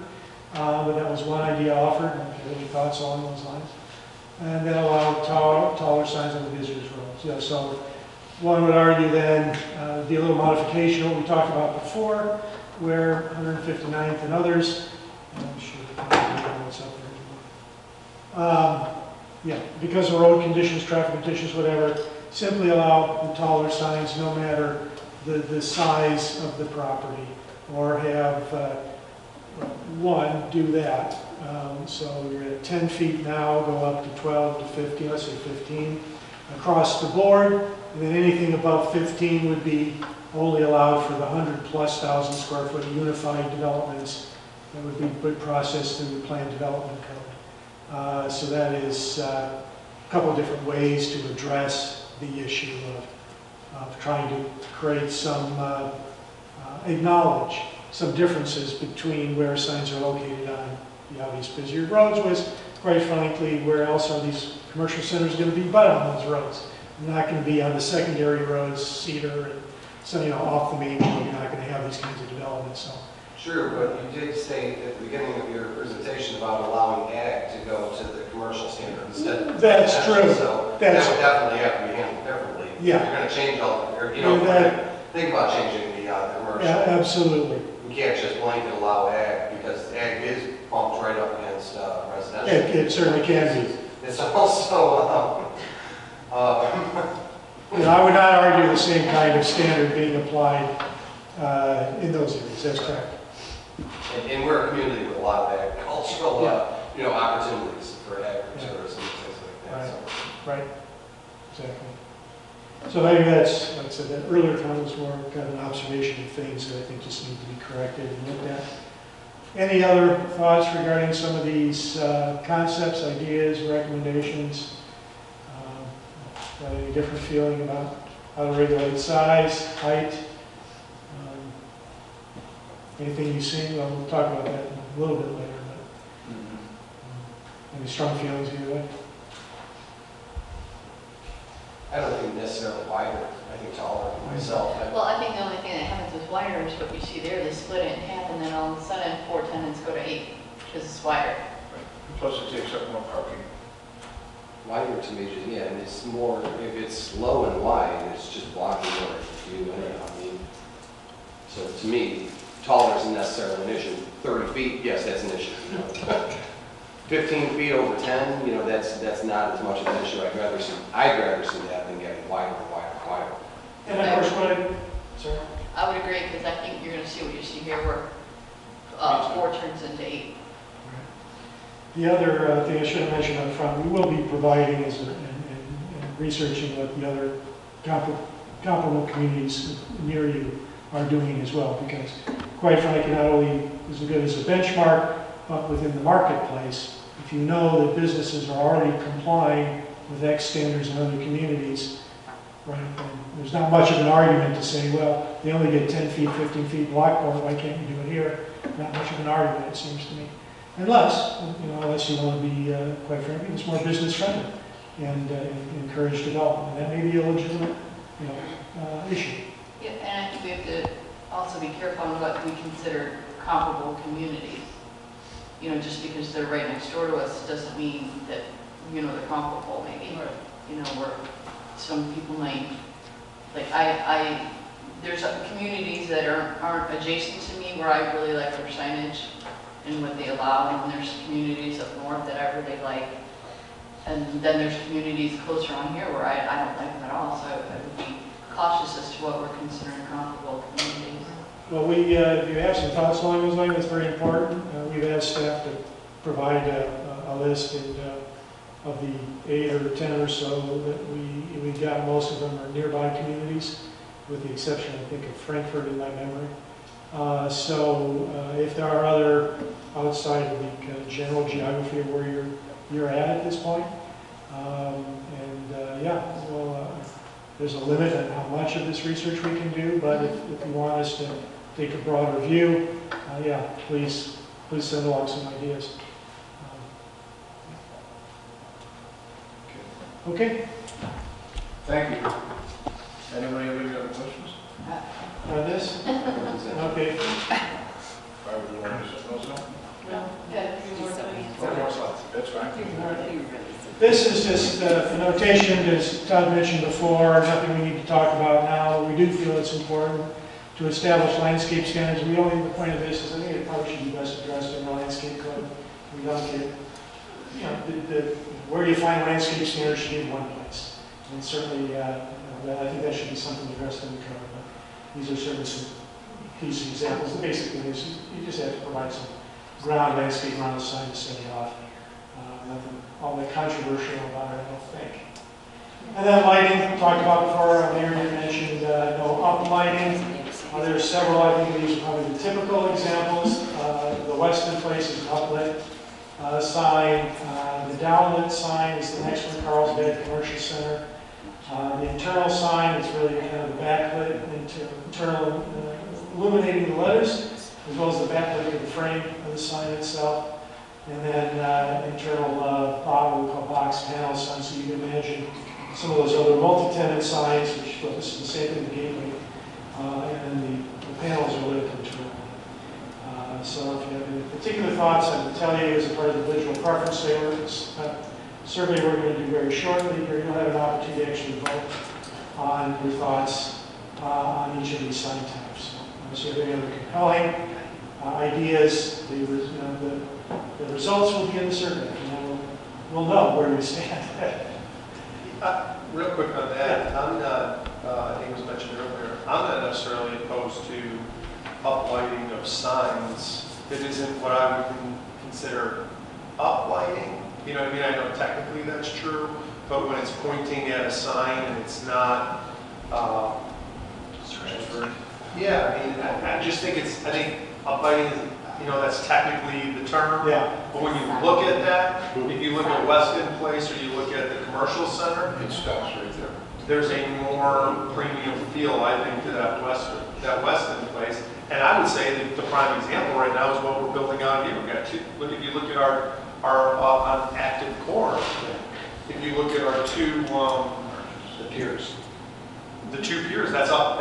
But that was one idea offered. Any thoughts along those lines? And then allow taller signs on the visitors' roads. Yeah, so one would argue then be a little modification of what we talked about before, where 159th and others, I'm sure what's up there. Because of road conditions, traffic conditions, whatever, simply allow the taller signs no matter the size of the property, or have one do that. So you're at 10 feet now, go up to 12 to 15, let's say 15 across the board. and then anything above 15 would be only allowed for the 100,000+ square foot unified developments that would be processed through the Plan Development Code. So that is a couple of different ways to address the issue of trying to create some, acknowledge some differences between where signs are located on the obvious busier roads was, quite frankly, where else are these commercial centers going to be but on those roads? They're not going to be on the secondary roads, Cedar, and so, you know, off the main road. You're not going to have these kinds of developments. So.
Sure, but you did state at the beginning of your presentation about allowing ag to go to the commercial standard instead of
That's true.
So
That's
that would definitely have to be handled differently.
Yeah.
If you're going to change all, or, you know, think about changing the commercial.
Yeah, absolutely.
You can't just blanket allow ag because ag is bumped right up against residential.
It certainly can be.
It's also,
You know, I would not argue the same kind of standard being applied in those areas. That's correct.
and we're a community with a lot of agricultural, you know, opportunities for agritourism and things like that.
Right.
So.
Right. Exactly. So maybe that's, like I said, that earlier comment was more kind of an observation of things that I think just need to be corrected and looked at. Any other thoughts regarding some of these concepts, ideas, recommendations? Got any different feeling about how to regulate size, height? Anything you've seen? Well, we'll talk about that a little bit later. But any strong feelings either way?
I don't think necessarily wider. I think taller myself.
Well, I think the only thing that happens with wider is what you see there, they split it in half and then all of a sudden 4 tenants go to 8 because it's wider.
Plus it takes up more parking.
Wider to me, yeah, and it's more, if it's low and wide, it's just blocking more view anyhow. I mean, so to me, taller isn't necessarily an issue. 30 feet, yes, that's an issue. You know? 15 feet over 10, you know, that's not as much of an issue. I'd rather see that than getting wider and wider and wider.
And of course, sorry?
I would agree because I think you're going to see what you see here where 4 turns into 8.
The other thing I should have mentioned up front, we will be providing and researching what the other comparable communities near you are doing as well, because quite frankly, not only is it good as a benchmark, but within the marketplace, if you know that businesses are already complying with X standards in other communities, right, then there's not much of an argument to say, well, they only get 10 feet, 15 feet block park, why can't you do it here? Not much of an argument, it seems to me. Unless you want to be, quite frankly, it's more business friendly and encourage development. And that may be a legitimate, issue.
Yeah, and I think we have to also be careful on what we consider comparable communities. You know, just because they're right next door to us doesn't mean that, they're comparable maybe. Where some people might, like there's communities that aren't adjacent to me where I really like their signage and what they allow, and there's communities up north that I really like. And then there's communities closer on here where I don't like them at all, so I would be cautious as to what we're considering comparable communities.
Well, if you have some thoughts along those lines, that's very important. We've asked staff to provide a list of the 8 or 10 or so that we got. Most of them are nearby communities, with the exception, I think, of Frankfurt in my memory. If there are other outside of the kind of general geography of where you're at this point, there's a limit on how much of this research we can do, but if you want us to take a broader view, please send along some ideas. Okay.
Thank you. Anybody have any other questions?
On this? Okay.
Why would you want to say also?
No.
One more slide. That's fine.
This is just a notation, as Todd mentioned before, nothing we need to talk about now. We do feel it's important to establish landscape standards. The point of this is I think it probably should be best addressed in the landscape code. We don't get, where you find landscape standards should be in one place. And certainly, I think that should be something addressed in the code. But these are certainly some piece examples. The basic thing is you just have to provide some ground landscape around the sign to set it off. Nothing all that controversial about it, I don't think. And then lighting, talked about before, Mayor did mention no up lighting. There are several, I think these are probably the typical examples. The Weston Place is an uplit sign. The downlit sign is the next one, Carlsbad Commercial Center. The internal sign is really kind of backlit into internal, illuminating the letters, as well as the backlit of the frame of the sign itself. And then internal we call box panel signs, so you can imagine some of those other multi-tenant signs, which focus on the same thing, the gateway, and then the panels are lit internally. So if you have any particular thoughts, I would tell you as a part of the visual preference survey we're going to do very shortly, here you'll have an opportunity to actually vote on your thoughts on each of these sign types. So if you have any other compelling ideas, the results will be in the survey, and we'll know where we stand.
Real quick on that, I'm not, I think it was mentioned earlier, I'm not necessarily opposed to uplighting of signs that isn't what I would consider uplighting. You know what I mean? I know technically that's true, but when it's pointing at a sign and it's not, yeah, I mean, I just think I think uplighting is, that's technically the term.
Yeah.
But when you look at that, if you look at Weston Place or you look at the commercial center,
It stops right there.
there's a more premium feel, I think, to that Weston Place. And I would say that the prime example right now is what we're building out here. We've got if you look at our on active core, if you look at our two
The piers.
the two piers, that's up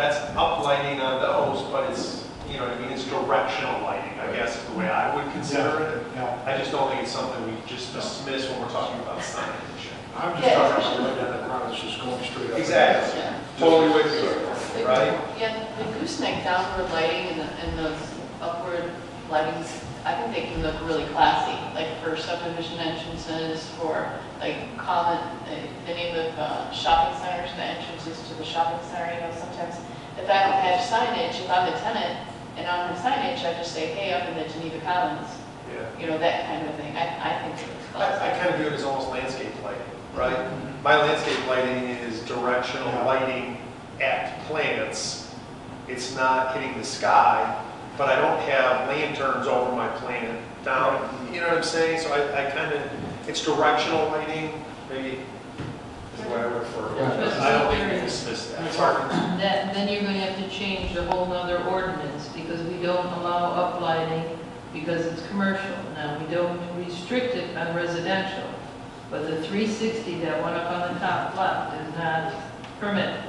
lighting on those, but it's, you know what I mean, it's directional lighting, I guess is the way I would consider it.
Yeah.
I just don't think it's something we just dismiss when we're talking about signage.
I'm just talking about right down the front, it's just going straight up.
Exactly.
Yeah.
Totally with you, right?
Yeah, the gooseneck downward lighting and those upward lightings, I think they can look really classy, like for subdivision entrances, for like the name of shopping centers, the entrances to the shopping center. Sometimes if I don't have signage, if I'm a tenant and I don't have signage, I just say, hey, up in the Geneva Commons.
Yeah.
That kind of thing. I think it looks classy.
I kind of view it as almost landscape lighting, right? My landscape lighting is directional lighting at plants. It's not hitting the sky, but I don't have lanterns over my plant down. You know what I'm saying? So I kind of, it's directional lighting, maybe is what I would refer to. I don't think we dismiss that.
Then you're going to have to change the whole nother ordinance, because we don't allow uplighting because it's commercial. Now, we don't restrict it on residential, but the 360 that went up on the top left is not permitted.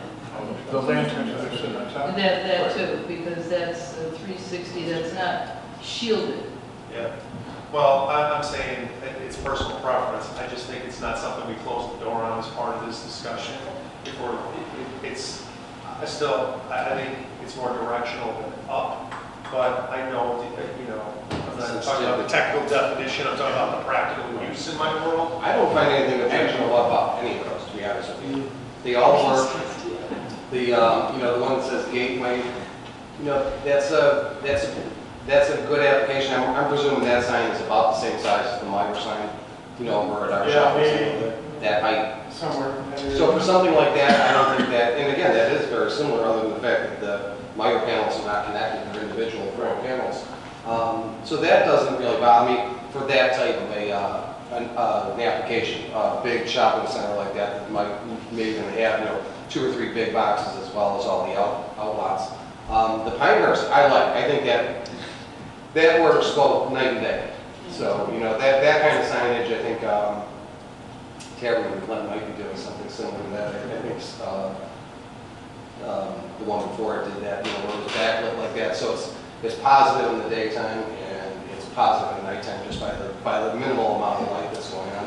The lanterns that are sitting on top?
That too, because that's a 360 that's not shielded.
Yeah. Well, I'm saying it's personal preference. I just think it's not something we close the door on as part of this discussion. I think it's more directional than up, but I know, I'm not talking about the technical definition, I'm talking about the practical use in my world.
I don't find anything objectionable about any of those, to be honest with you. They all work. The one that says gateway, that's a good application. I'm presuming that sign is about the same size as the Meyer sign, over at our shopping center, that height.
Somewhere.
So for something like that, I don't think that, and again, that is very similar, other than the fact that the Meyer panels are not connected, they're individual panels. So that doesn't really bother me for that type of an application. A big shopping center like that might maybe even have 2 or 3 big boxes as well as all the outlots. The Pinehurst, I think that works both night and day. So that kind of signage, I think Tavern and Glen might be doing something similar to that. I think the one before it did that, where it was backlit like that. So it's positive in the daytime and it's positive at nighttime just by the minimal amount of light that's going on.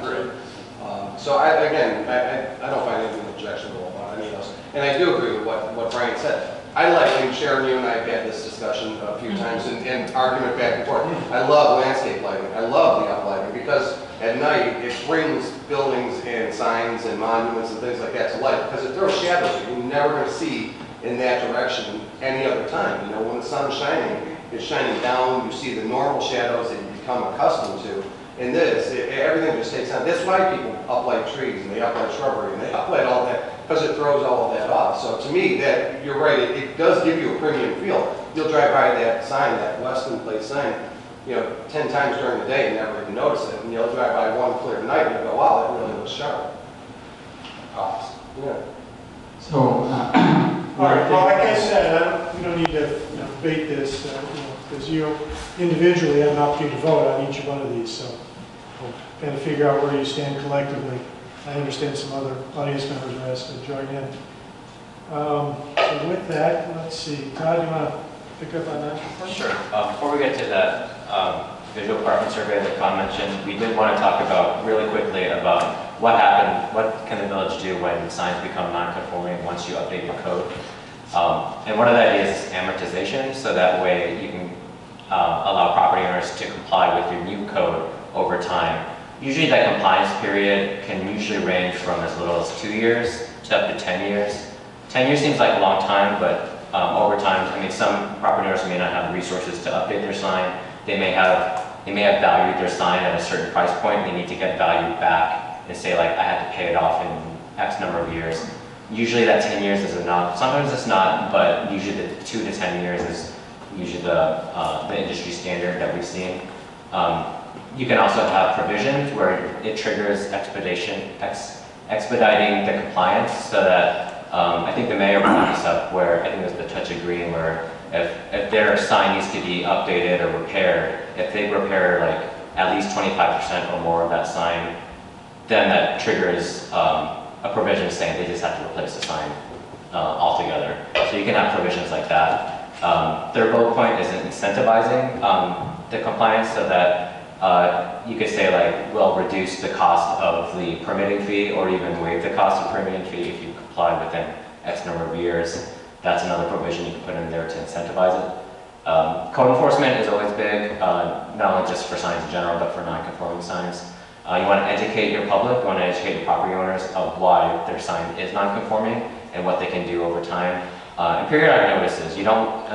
So I don't find anything objectionable about any of those. And I do agree with what Brian said. I like, and Sharon, you and I have had this discussion a few times and argument back and forth. I love landscape lighting. I love the uplighting because at night it brings buildings and signs and monuments and things like that to life because it throws shadows that you're never going to see in that direction any other time. When the sun's shining, it's shining down, you see the normal shadows that you become accustomed to, In this, everything just takes on, that's why people uplight trees and they uplight shrubbery and they uplight all that, because it throws all of that off. So to me, that, you're right, it does give you a premium feel. You'll drive by that sign, that Weston Place sign, 10 times during the day and never even notice it. And you'll drive by one clear night and you'll go, wow, that really was sharp. Yeah.
So,
All right, well, like I said, we don't need to debate this, because you individually have an opportunity to vote on each one of these, so we'll kind of figure out where you stand collectively. I understand some other audience members are asked to join in. So with that, let's see, Todd, you want to pick up on that?
Sure. Before we get to that visual apartment survey that Con mentioned, we did want to talk about really quickly about what happened, what can the village do when signs become non-conforming once you update your code. And one of the ideas is amortization, so that way you can allow property owners to comply with your new code over time. Usually that compliance period can usually range from as little as 2 years to up to 10 years. 10 years seems like a long time, but over time, I mean, some property owners may not have resources to update their sign. They may have valued their sign at a certain price point. They need to get value back and say, like, I had to pay it off in X number of years. Usually that 10 years is enough. Sometimes it's not, but usually the 2 to 10 years is usually the industry standard that we've seen. You can also have provisions where it triggers expediting the compliance, so that I think the mayor brought this up, where I think it was the touch of green, where if their sign needs to be updated or repaired, if they repair like at least 25% or more of that sign, then that triggers a provision saying they just have to replace the sign altogether. So you can have provisions like that. Third bullet point is incentivizing the compliance, so that you could say, like, we'll reduce the cost of the permitting fee or even waive the cost of permitting fee if you comply within X number of years. That's another provision you can put in there to incentivize it. Code enforcement is always big, not only just for signs in general, but for non-conforming signs. You want to educate your public, you want to educate your property owners of why their sign is non-conforming and what they can do over time. And periodic notices, you don't,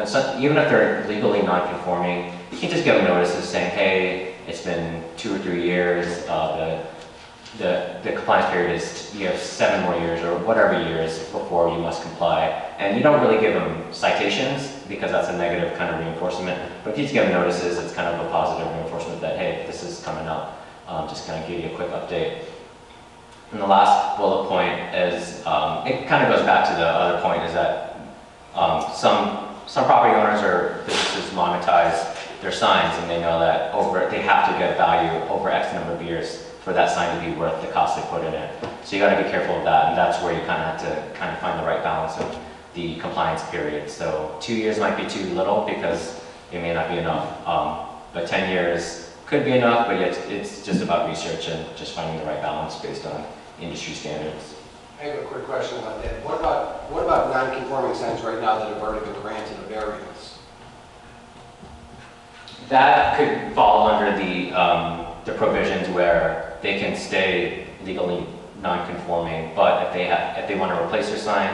even if they're legally non-conforming, you can just give them notices saying, hey, it's been 2 or 3 years, the compliance period is, you have 7 more years or whatever years before you must comply. And you don't really give them citations because that's a negative kind of reinforcement. But if you just give them notices, it's kind of a positive reinforcement that, hey, this is coming up. Just kind of give you a quick update. And the last bullet point is, it kind of goes back to the other point, is that some property owners or businesses monetize their signs, and they know that they have to get value over X number of years for that sign to be worth the cost they put in it. So you got to be careful of that, and that's where you kind of have to kind of find the right balance of the compliance period. So 2 years might be too little because it may not be enough, but 10 years could be enough, but it's just about research and just finding the right balance based on industry standards.
I have a quick question about that. What about non-conforming signs right now that have already been granted a variance?
That could fall under the provisions where they can stay legally non-conforming, but if they want to replace their sign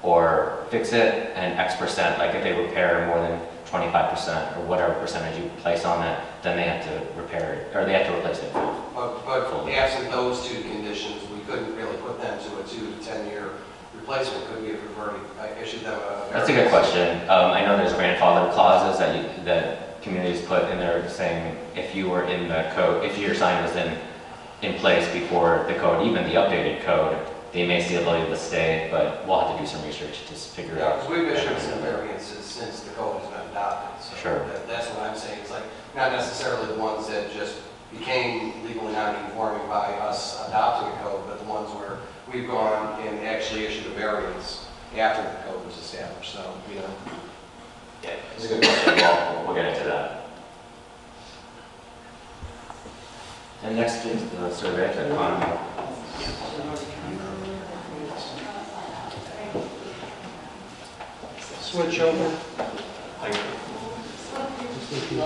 or fix it and X%, like if they repair more than 25% or whatever percentage you place on it, then they have to repair it, or they have to replace it.
But absent those two conditions, we couldn't really put them to a 2 to 10 year replacement, could we, if we've already issued them a variance?
That's a good question. I know there's grandfather clauses that communities put in there saying if you were in the code, if your sign was in place before the code, even the updated code, they may see the ability to stay, but we'll have to do some research to figure out.
Because we've issued some variances since the code has been adopted. So
sure.
That's what I'm saying. It's like not necessarily the ones that just became legally non-conforming by us adopting a code, but the ones where we've gone and actually issued a variance after the code was established. So,
Yeah, it's a good question. We'll get into that. And next is the survey that Con.
Switch over.
Thank you.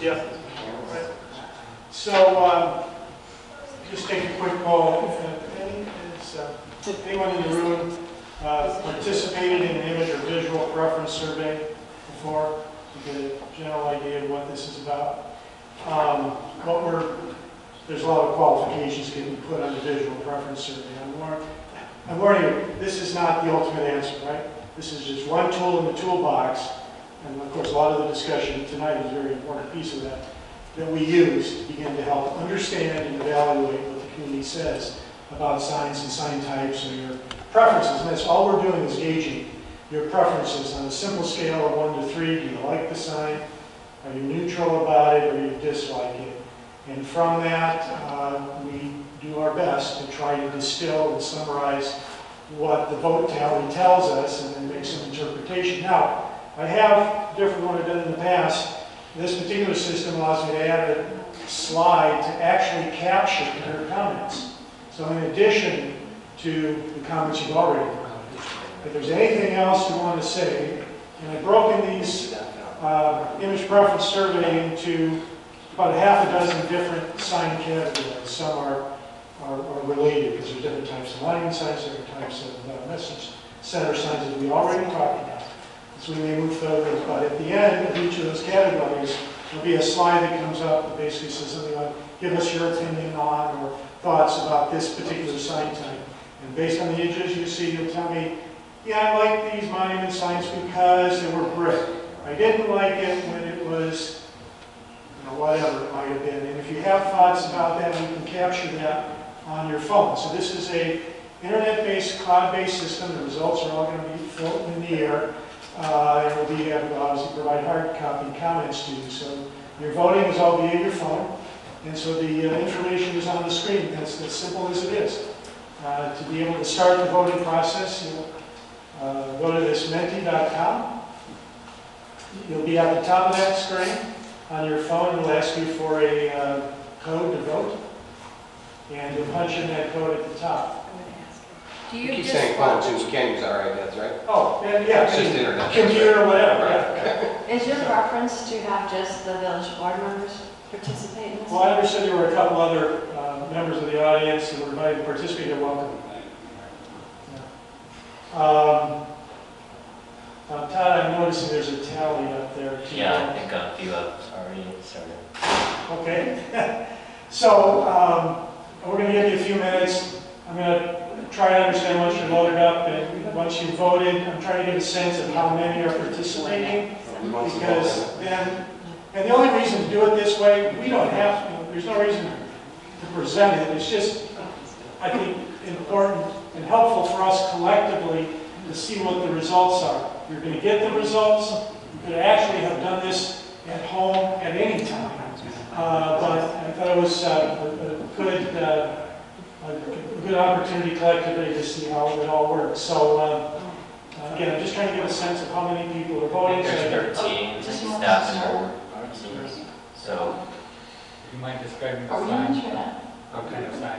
Yeah. Right. So, just take a quick poll. Is anyone in the room participated in an image or visual preference survey before to get a general idea of what this is about. There's a lot of qualifications getting put on the visual preference survey. I'm warning you, this is not the ultimate answer, right? This is just one tool in the toolbox, and of course a lot of the discussion tonight is a very important piece of that we use to begin to help understand and evaluate what the community says about signs and sign types or your preferences. And that's all we're doing is gauging your preferences on a simple scale of 1 to 3. Do you like the sign? Are you neutral about it, or do you dislike it? And from that, we do our best to try to distill and summarize what the vote tally tells us and then make some interpretation. Now, I have, different from what I've done in the past, this particular system allows me to add a slide to actually capture your comments. So in addition to the comments you've already provided, if there's anything else you want to say, and I've broken these image preference survey into about half a dozen different sign categories. Some are related because there's different types of monument signs, different types of message center signs that we already talked about. So we may move further, but at the end of each of those categories, there'll be a slide that comes up that basically says something like, give us your opinion on or thoughts about this particular sign type. And based on the images you see, you'll tell me, yeah, I like these monument signs because they were brick. I didn't like it when it was, whatever it might have been. And if you have thoughts about that, you can capture that on your phone. So this is a internet-based, cloud-based system. The results are all going to be floating in the air. And we'll be able to obviously provide hard copy comments to you. So your voting is all via your phone. And so the information is on the screen. That's as simple as it is. To be able to start the voting process, you'll go to this menti.com. You'll be at the top of that screen. On your phone, it'll ask you for a code to vote. And you'll punch in that code at the top.
Do
you keep saying phone too, we can't use our iPads, right?
Oh, yeah.
It's just internet.
Computer or whatever,
right.
Is your preference to have just the village board members participate in this?
Well, I understood there were a couple other members of the audience who were invited to participate. You're welcome. Yeah. Todd, I'm noticing there's a tally up there too.
Yeah, I think a few of us already started.
Okay. So we're going to give you a few minutes. I'm going to try to understand once you're loaded up, and once you've voted, I'm trying to get a sense of how many are participating. Because then, and the only reason to do it this way, we don't have to, there's no reason to present it. It's just, I think, important and helpful for us collectively to see what the results are. You're going to get the results. You could actually have done this at home at any time. But I thought it was a good opportunity collectively to see how it all works. So again, I'm just trying to get a sense of how many people are voting.
There's 13 staff and board. So
You might describe the
Are we
sign.
on internet?
What kind of sign?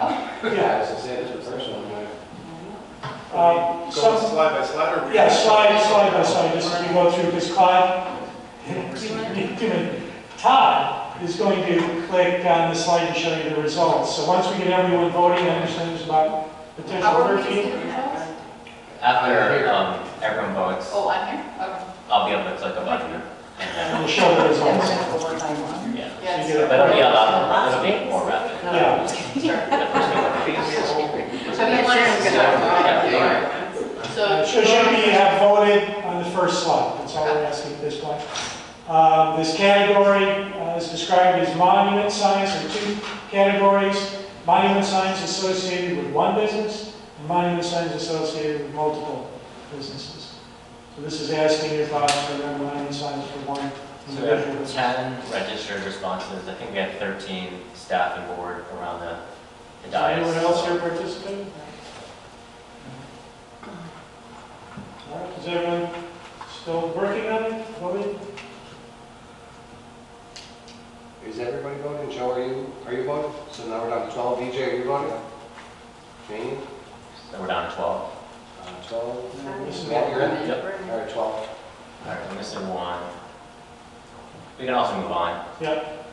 Yeah.
As I said, it's a personal matter.
Go slide by slide or?
Yeah, slide by slide, just as we go through, because Todd is going to click on the slide to show you the results. So once we get everyone voting, I understand there's about potential 13.
after everyone votes,
Oh, I'm here? Okay.
I'll be able to click a button.
And we'll show the results.
Yeah.
Yes.
You get
But it'll be a lot, it'll be more rapid.
Yeah.
So,
So should we have voted on the first slide? That's all we're asking at this point. This category is described as monument signs. There are two categories. Monument signs associated with one business and monument signs associated with multiple businesses. So this is asking your thoughts for the monument signs for one
So we
individual
have
business.
10 registered responses. I think we have 13 staff and board around the
Is
dais.
anyone else here participating? All right, is everyone still working on it, voting?
Is everybody voting? Joe, are you voting? So now we're down to 12. VJ, are you voting? Jane?
So we're down to 12.
12. Matt, you're in?
Yep.
All right, 12.
All right, we're missing one. We can also move on.
Yep.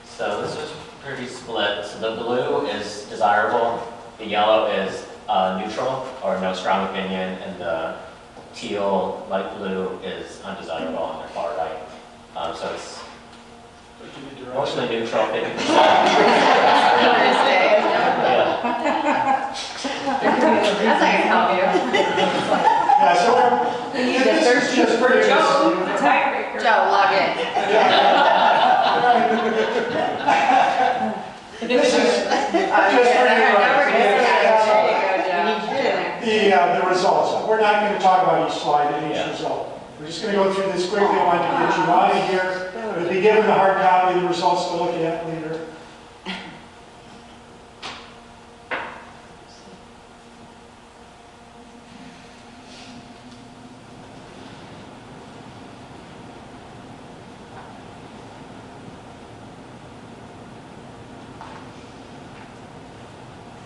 So this was pretty split. So the blue is desirable, the yellow is neutral or no strong opinion, and the teal, light blue is undesirable on the far right. So it's mostly neutral, 50%.
That's not gonna help you.
Yeah, so this is just pretty much.
Joe, log in.
This is just the results. We're not going to talk about each slide and each result. We're just going to go through this quickly. I wanted to get you out of here. We'll be given the hard copy of the results to look at later.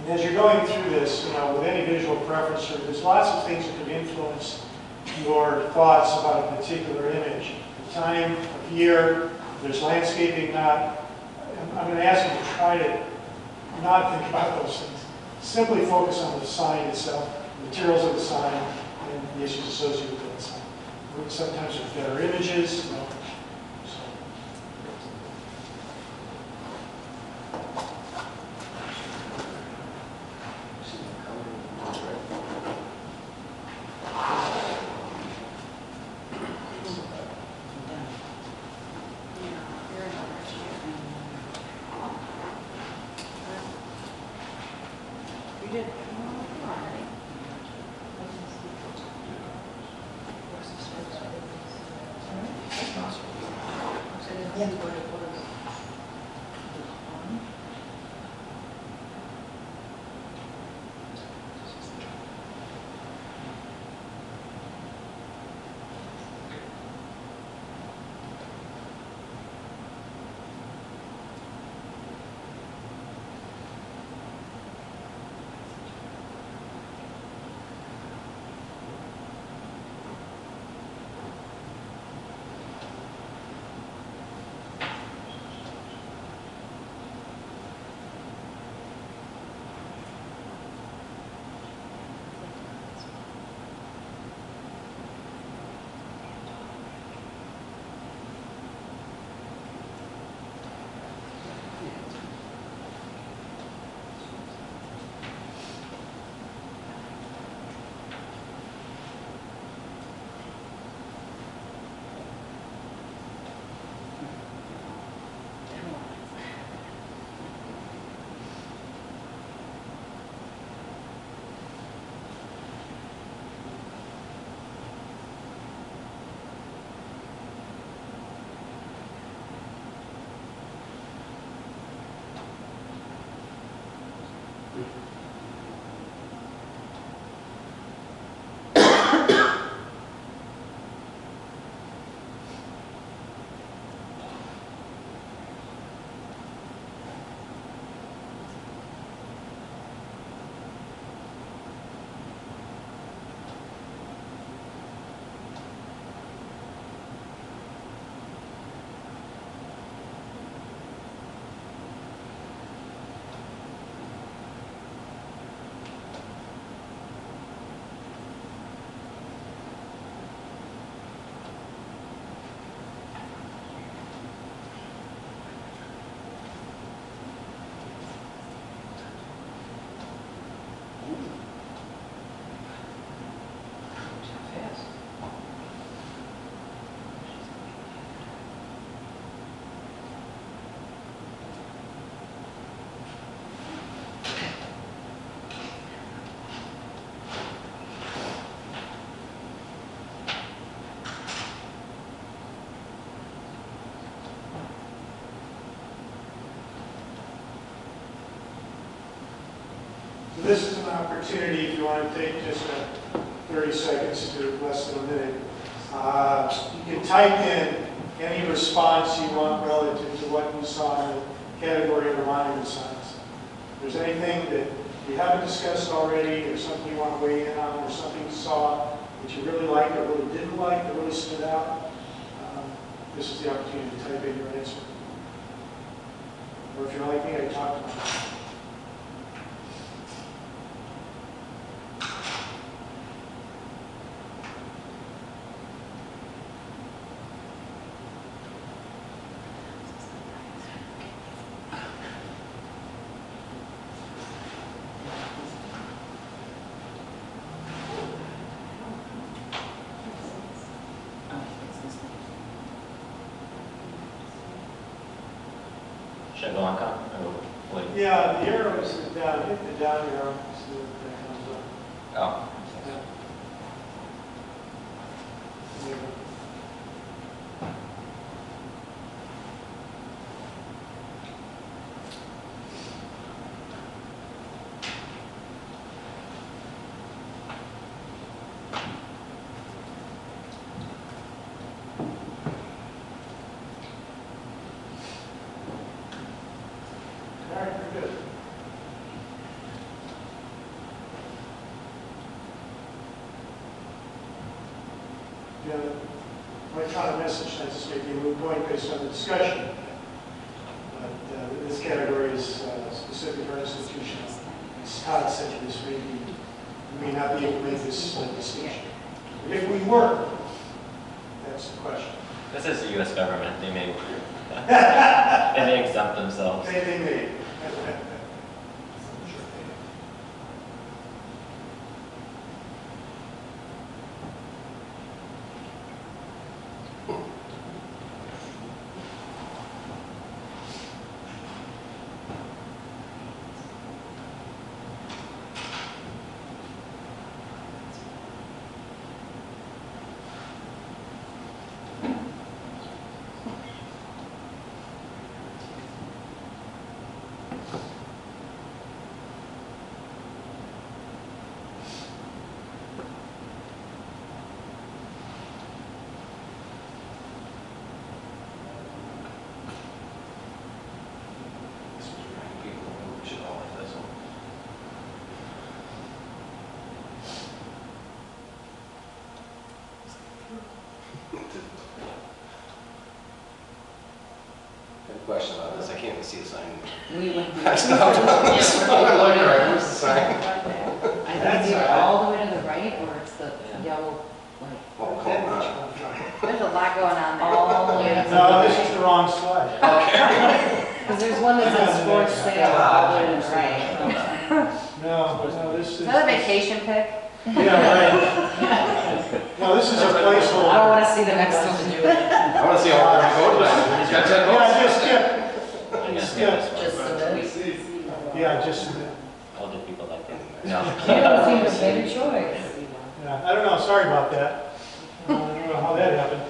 And as you're going through this, with any visual preference, there's lots of things that could influence your thoughts about a particular image. The time of year, there's landscaping not. I'm going to ask you to try to not think about those things. Simply focus on the sign itself, the materials of the sign, and the issues associated with that sign. Sometimes there's better images. So this is an opportunity, if you want to take just 30 seconds to less than a minute. You can type in any response you want relative to what you saw in the category of the monument signs. If there's anything that you haven't discussed already, or something you want to weigh in on, or something you saw that you really liked or really didn't like, that really stood out, this is the opportunity to type in your answer. Or if you're like me, I talked about it.
Should I go on, Con? Or wait?
Yeah, the arrow is down, hit the down arrow, see what that comes up.
Oh.
Yeah. There you go. All right, very good. Yeah, electronic message census may be a moot point based on the discussion. But this category is specific or institutional. As Todd said, this may be, we may not be able to make this distinction. If we were, that's the question.
This is the U.S. government. They may, they may exempt themselves.
They may.
Question about this, I can't even see the sign.
We went.
That's not what I'm looking right, where's the sign?
I think it's either all the way to the right or it's the yellow, like,
Oh, come on.
there's a lot going on there. All the way to the
No,
right.
this is the wrong slide.
Because there's one that says sports sale all the way to the right.
No, this is.
Is that a vacation pic?
Yeah, right. No, this is a placeholder.
I don't want to see the next one.
I want to see how we're going tonight. He's got 10 votes.
Yeah, just skip.
Just the
Yeah, just,
Older people like it.
No.
You don't seem to make a choice.
yeah, I don't know, sorry about that. I don't know how that happened.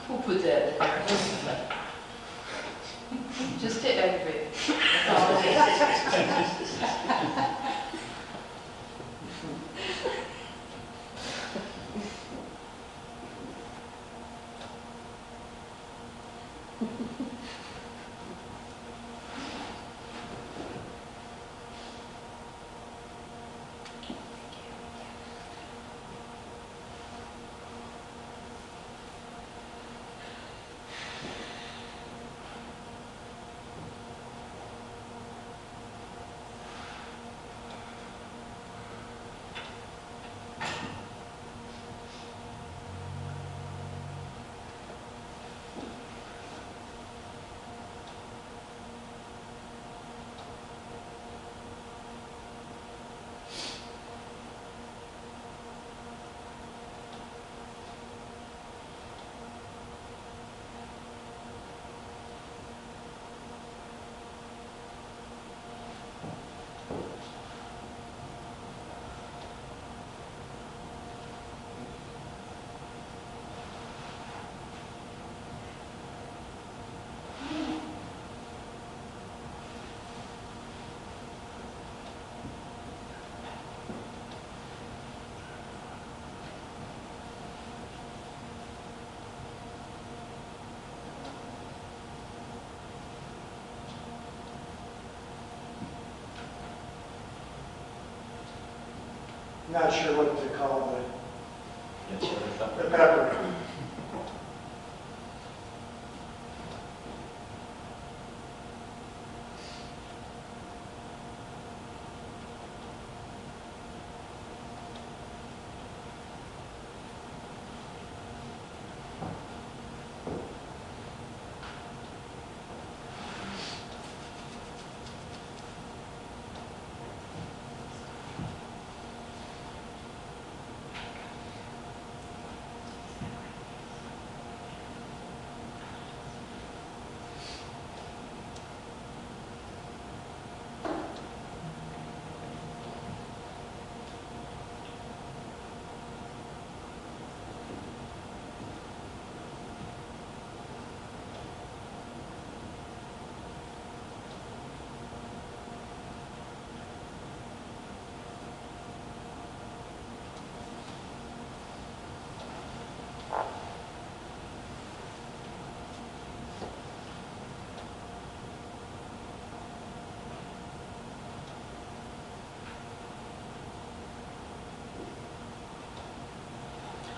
Who put that there? Just to aggravate. That's all it is.
not sure what to call the pepper.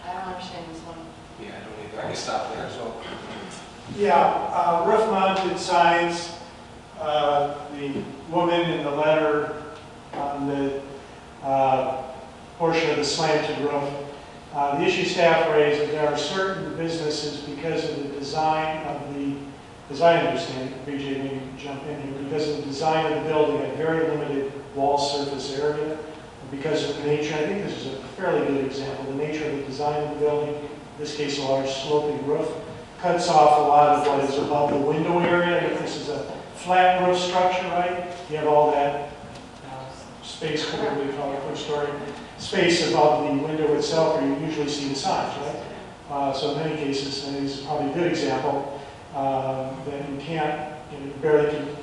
I don't understand this one.
Yeah, I don't either. I can stop there, so.
Yeah, roof-mounted signs, the woman in the letter on the portion of the slanted roof. The issue staff raised that there are certain businesses, because of the design of the, as I understand it, BJ maybe jump in here, because of the design of the building, a very limited wall surface area. Because of the nature, I think this is a fairly good example, the nature of the design of the building, in this case a large sloping roof, cuts off a lot of what is above the window area. If this is a flat roof structure, right, you have all that space, whatever you call it, first story, space above the window itself where you usually see the signs, right? So in many cases, and this is probably a good example, that you can't, you barely can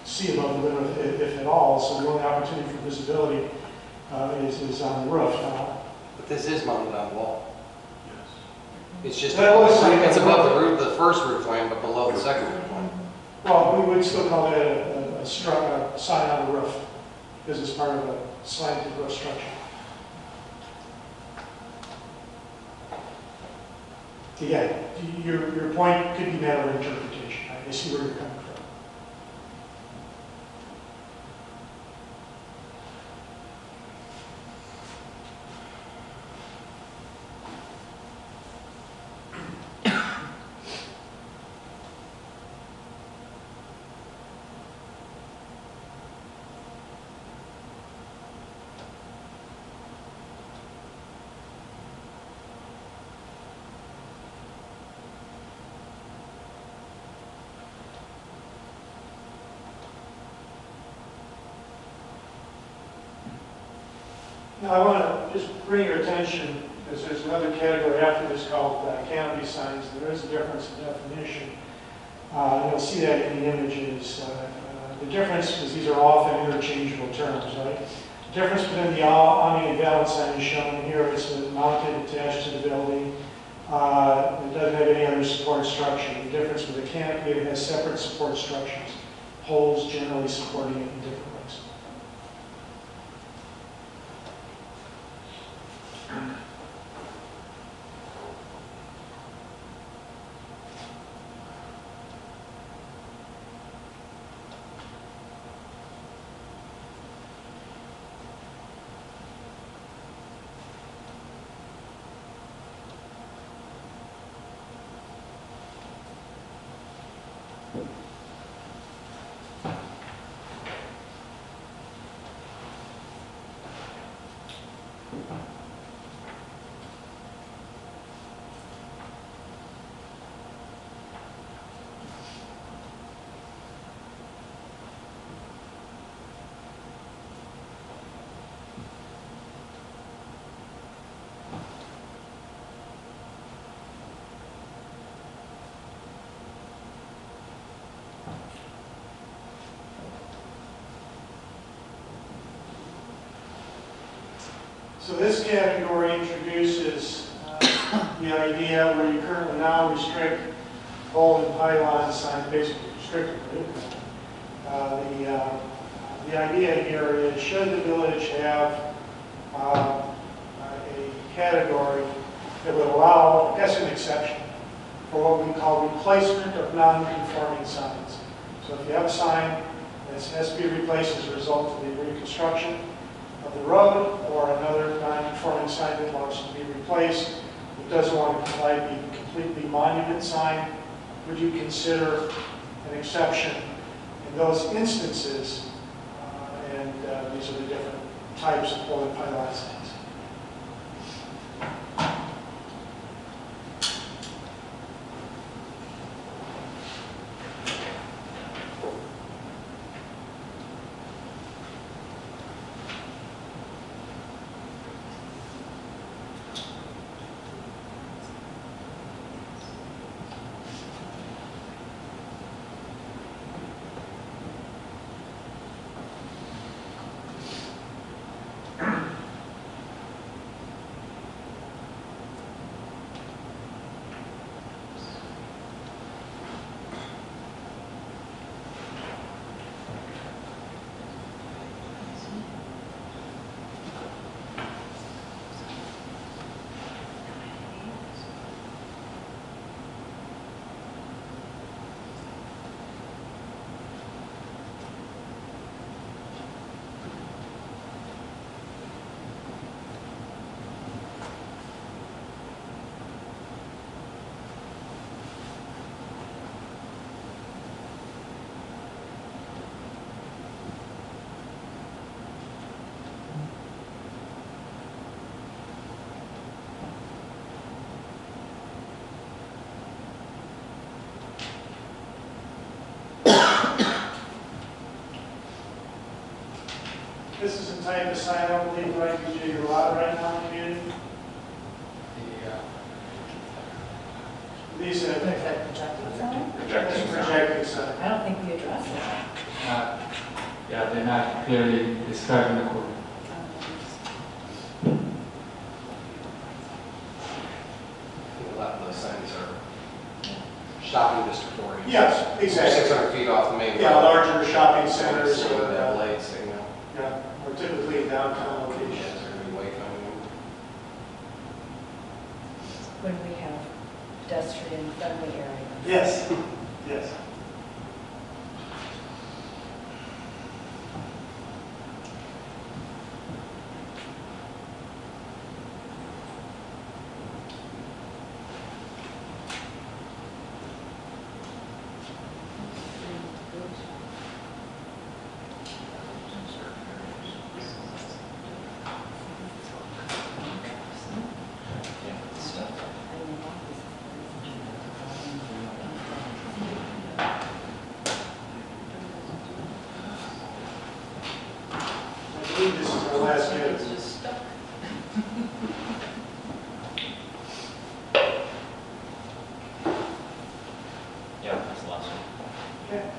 see above the window if at all, so the only opportunity for visibility is on the roof.
But this is mounted on the wall.
Yes.
It's just,
That looks like
it's
a
above the roof, the first roof line, but below the second roof line.
Well, we would still call that a sign on the roof, because it's part of a slanted roof structure. Again, your point could be matter of interpretation. I see where you're coming from. Now, I want to just bring your attention, because there's another category after this called canopy signs. There is a difference in definition. You'll see that in the images. The difference, because these are often interchangeable terms, right? The difference between the awning and balance sign is shown here. It's mounted, attached to the building. It doesn't have any other support structure. The difference with the canopy, it has separate support structures. Poles generally supporting it in different ways. So this category introduces the idea where you currently now restrict pole and pylon signs, basically restricted. The idea here is, should the village have category that would allow, as an exception, for what we call replacement of non-conforming signs. So if you have a sign that has to be replaced as a result of the reconstruction of the road, or another non-conforming sign that wants to be replaced, it doesn't want to be completely monument sign, would you consider an exception in those instances? And these are the different types of bullet pylon signs. This is the type of sign I don't believe right BJ a lot right now in the community. These are
Projecting sign?
projecting sign.
I don't think we addressed that.
Yeah, they're not clearly described in the code.
A lot of those signs are shopping district oriented.
Yes, exactly.
600 feet off the main road.
Yeah, larger shopping centers.
So that light signal.
Yeah, or typically in downtown locations.
Is there any light coming in?
When we have pedestrian friendly areas.
Yes, yes. I believe this is our last minute.
It's just stuck.
Yeah, that's the last one.
Okay.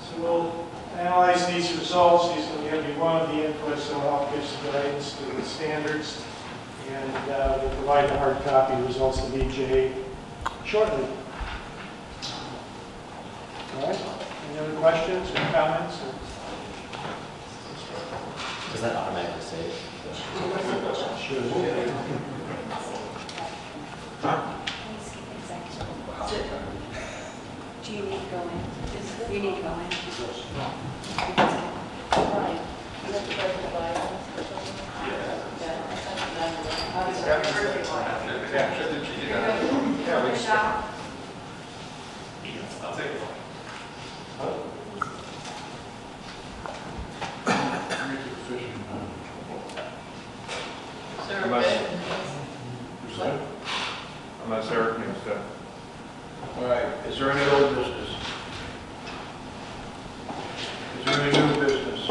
So we'll analyze these results. These are going to be one of the inputs that will help give some guidance to the standards. And we'll provide the hard copy results to BJ shortly. All right. Any other questions or comments?
Does that automatically save?
Sure.
Do you need to go in? You need to go in.
Right. You have to go to the Bible or something? Yeah.
I'll take it.
Sir,
Unless- Unless Eric needs to.
All right, is there any old business? Is there any new business?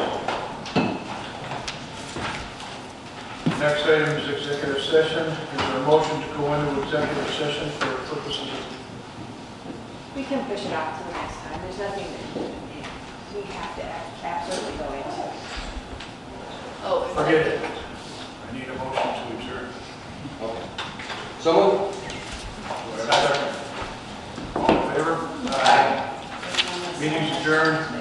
Next item is executive session. Is there a motion to go into executive session for purposes of...
We can push it off to the next time. There's nothing that we have to absolutely go into.
Oh,
Forget it. I need a motion to adjourn.
Okay. So moved.
All in favor? Aye. Meeting's adjourned.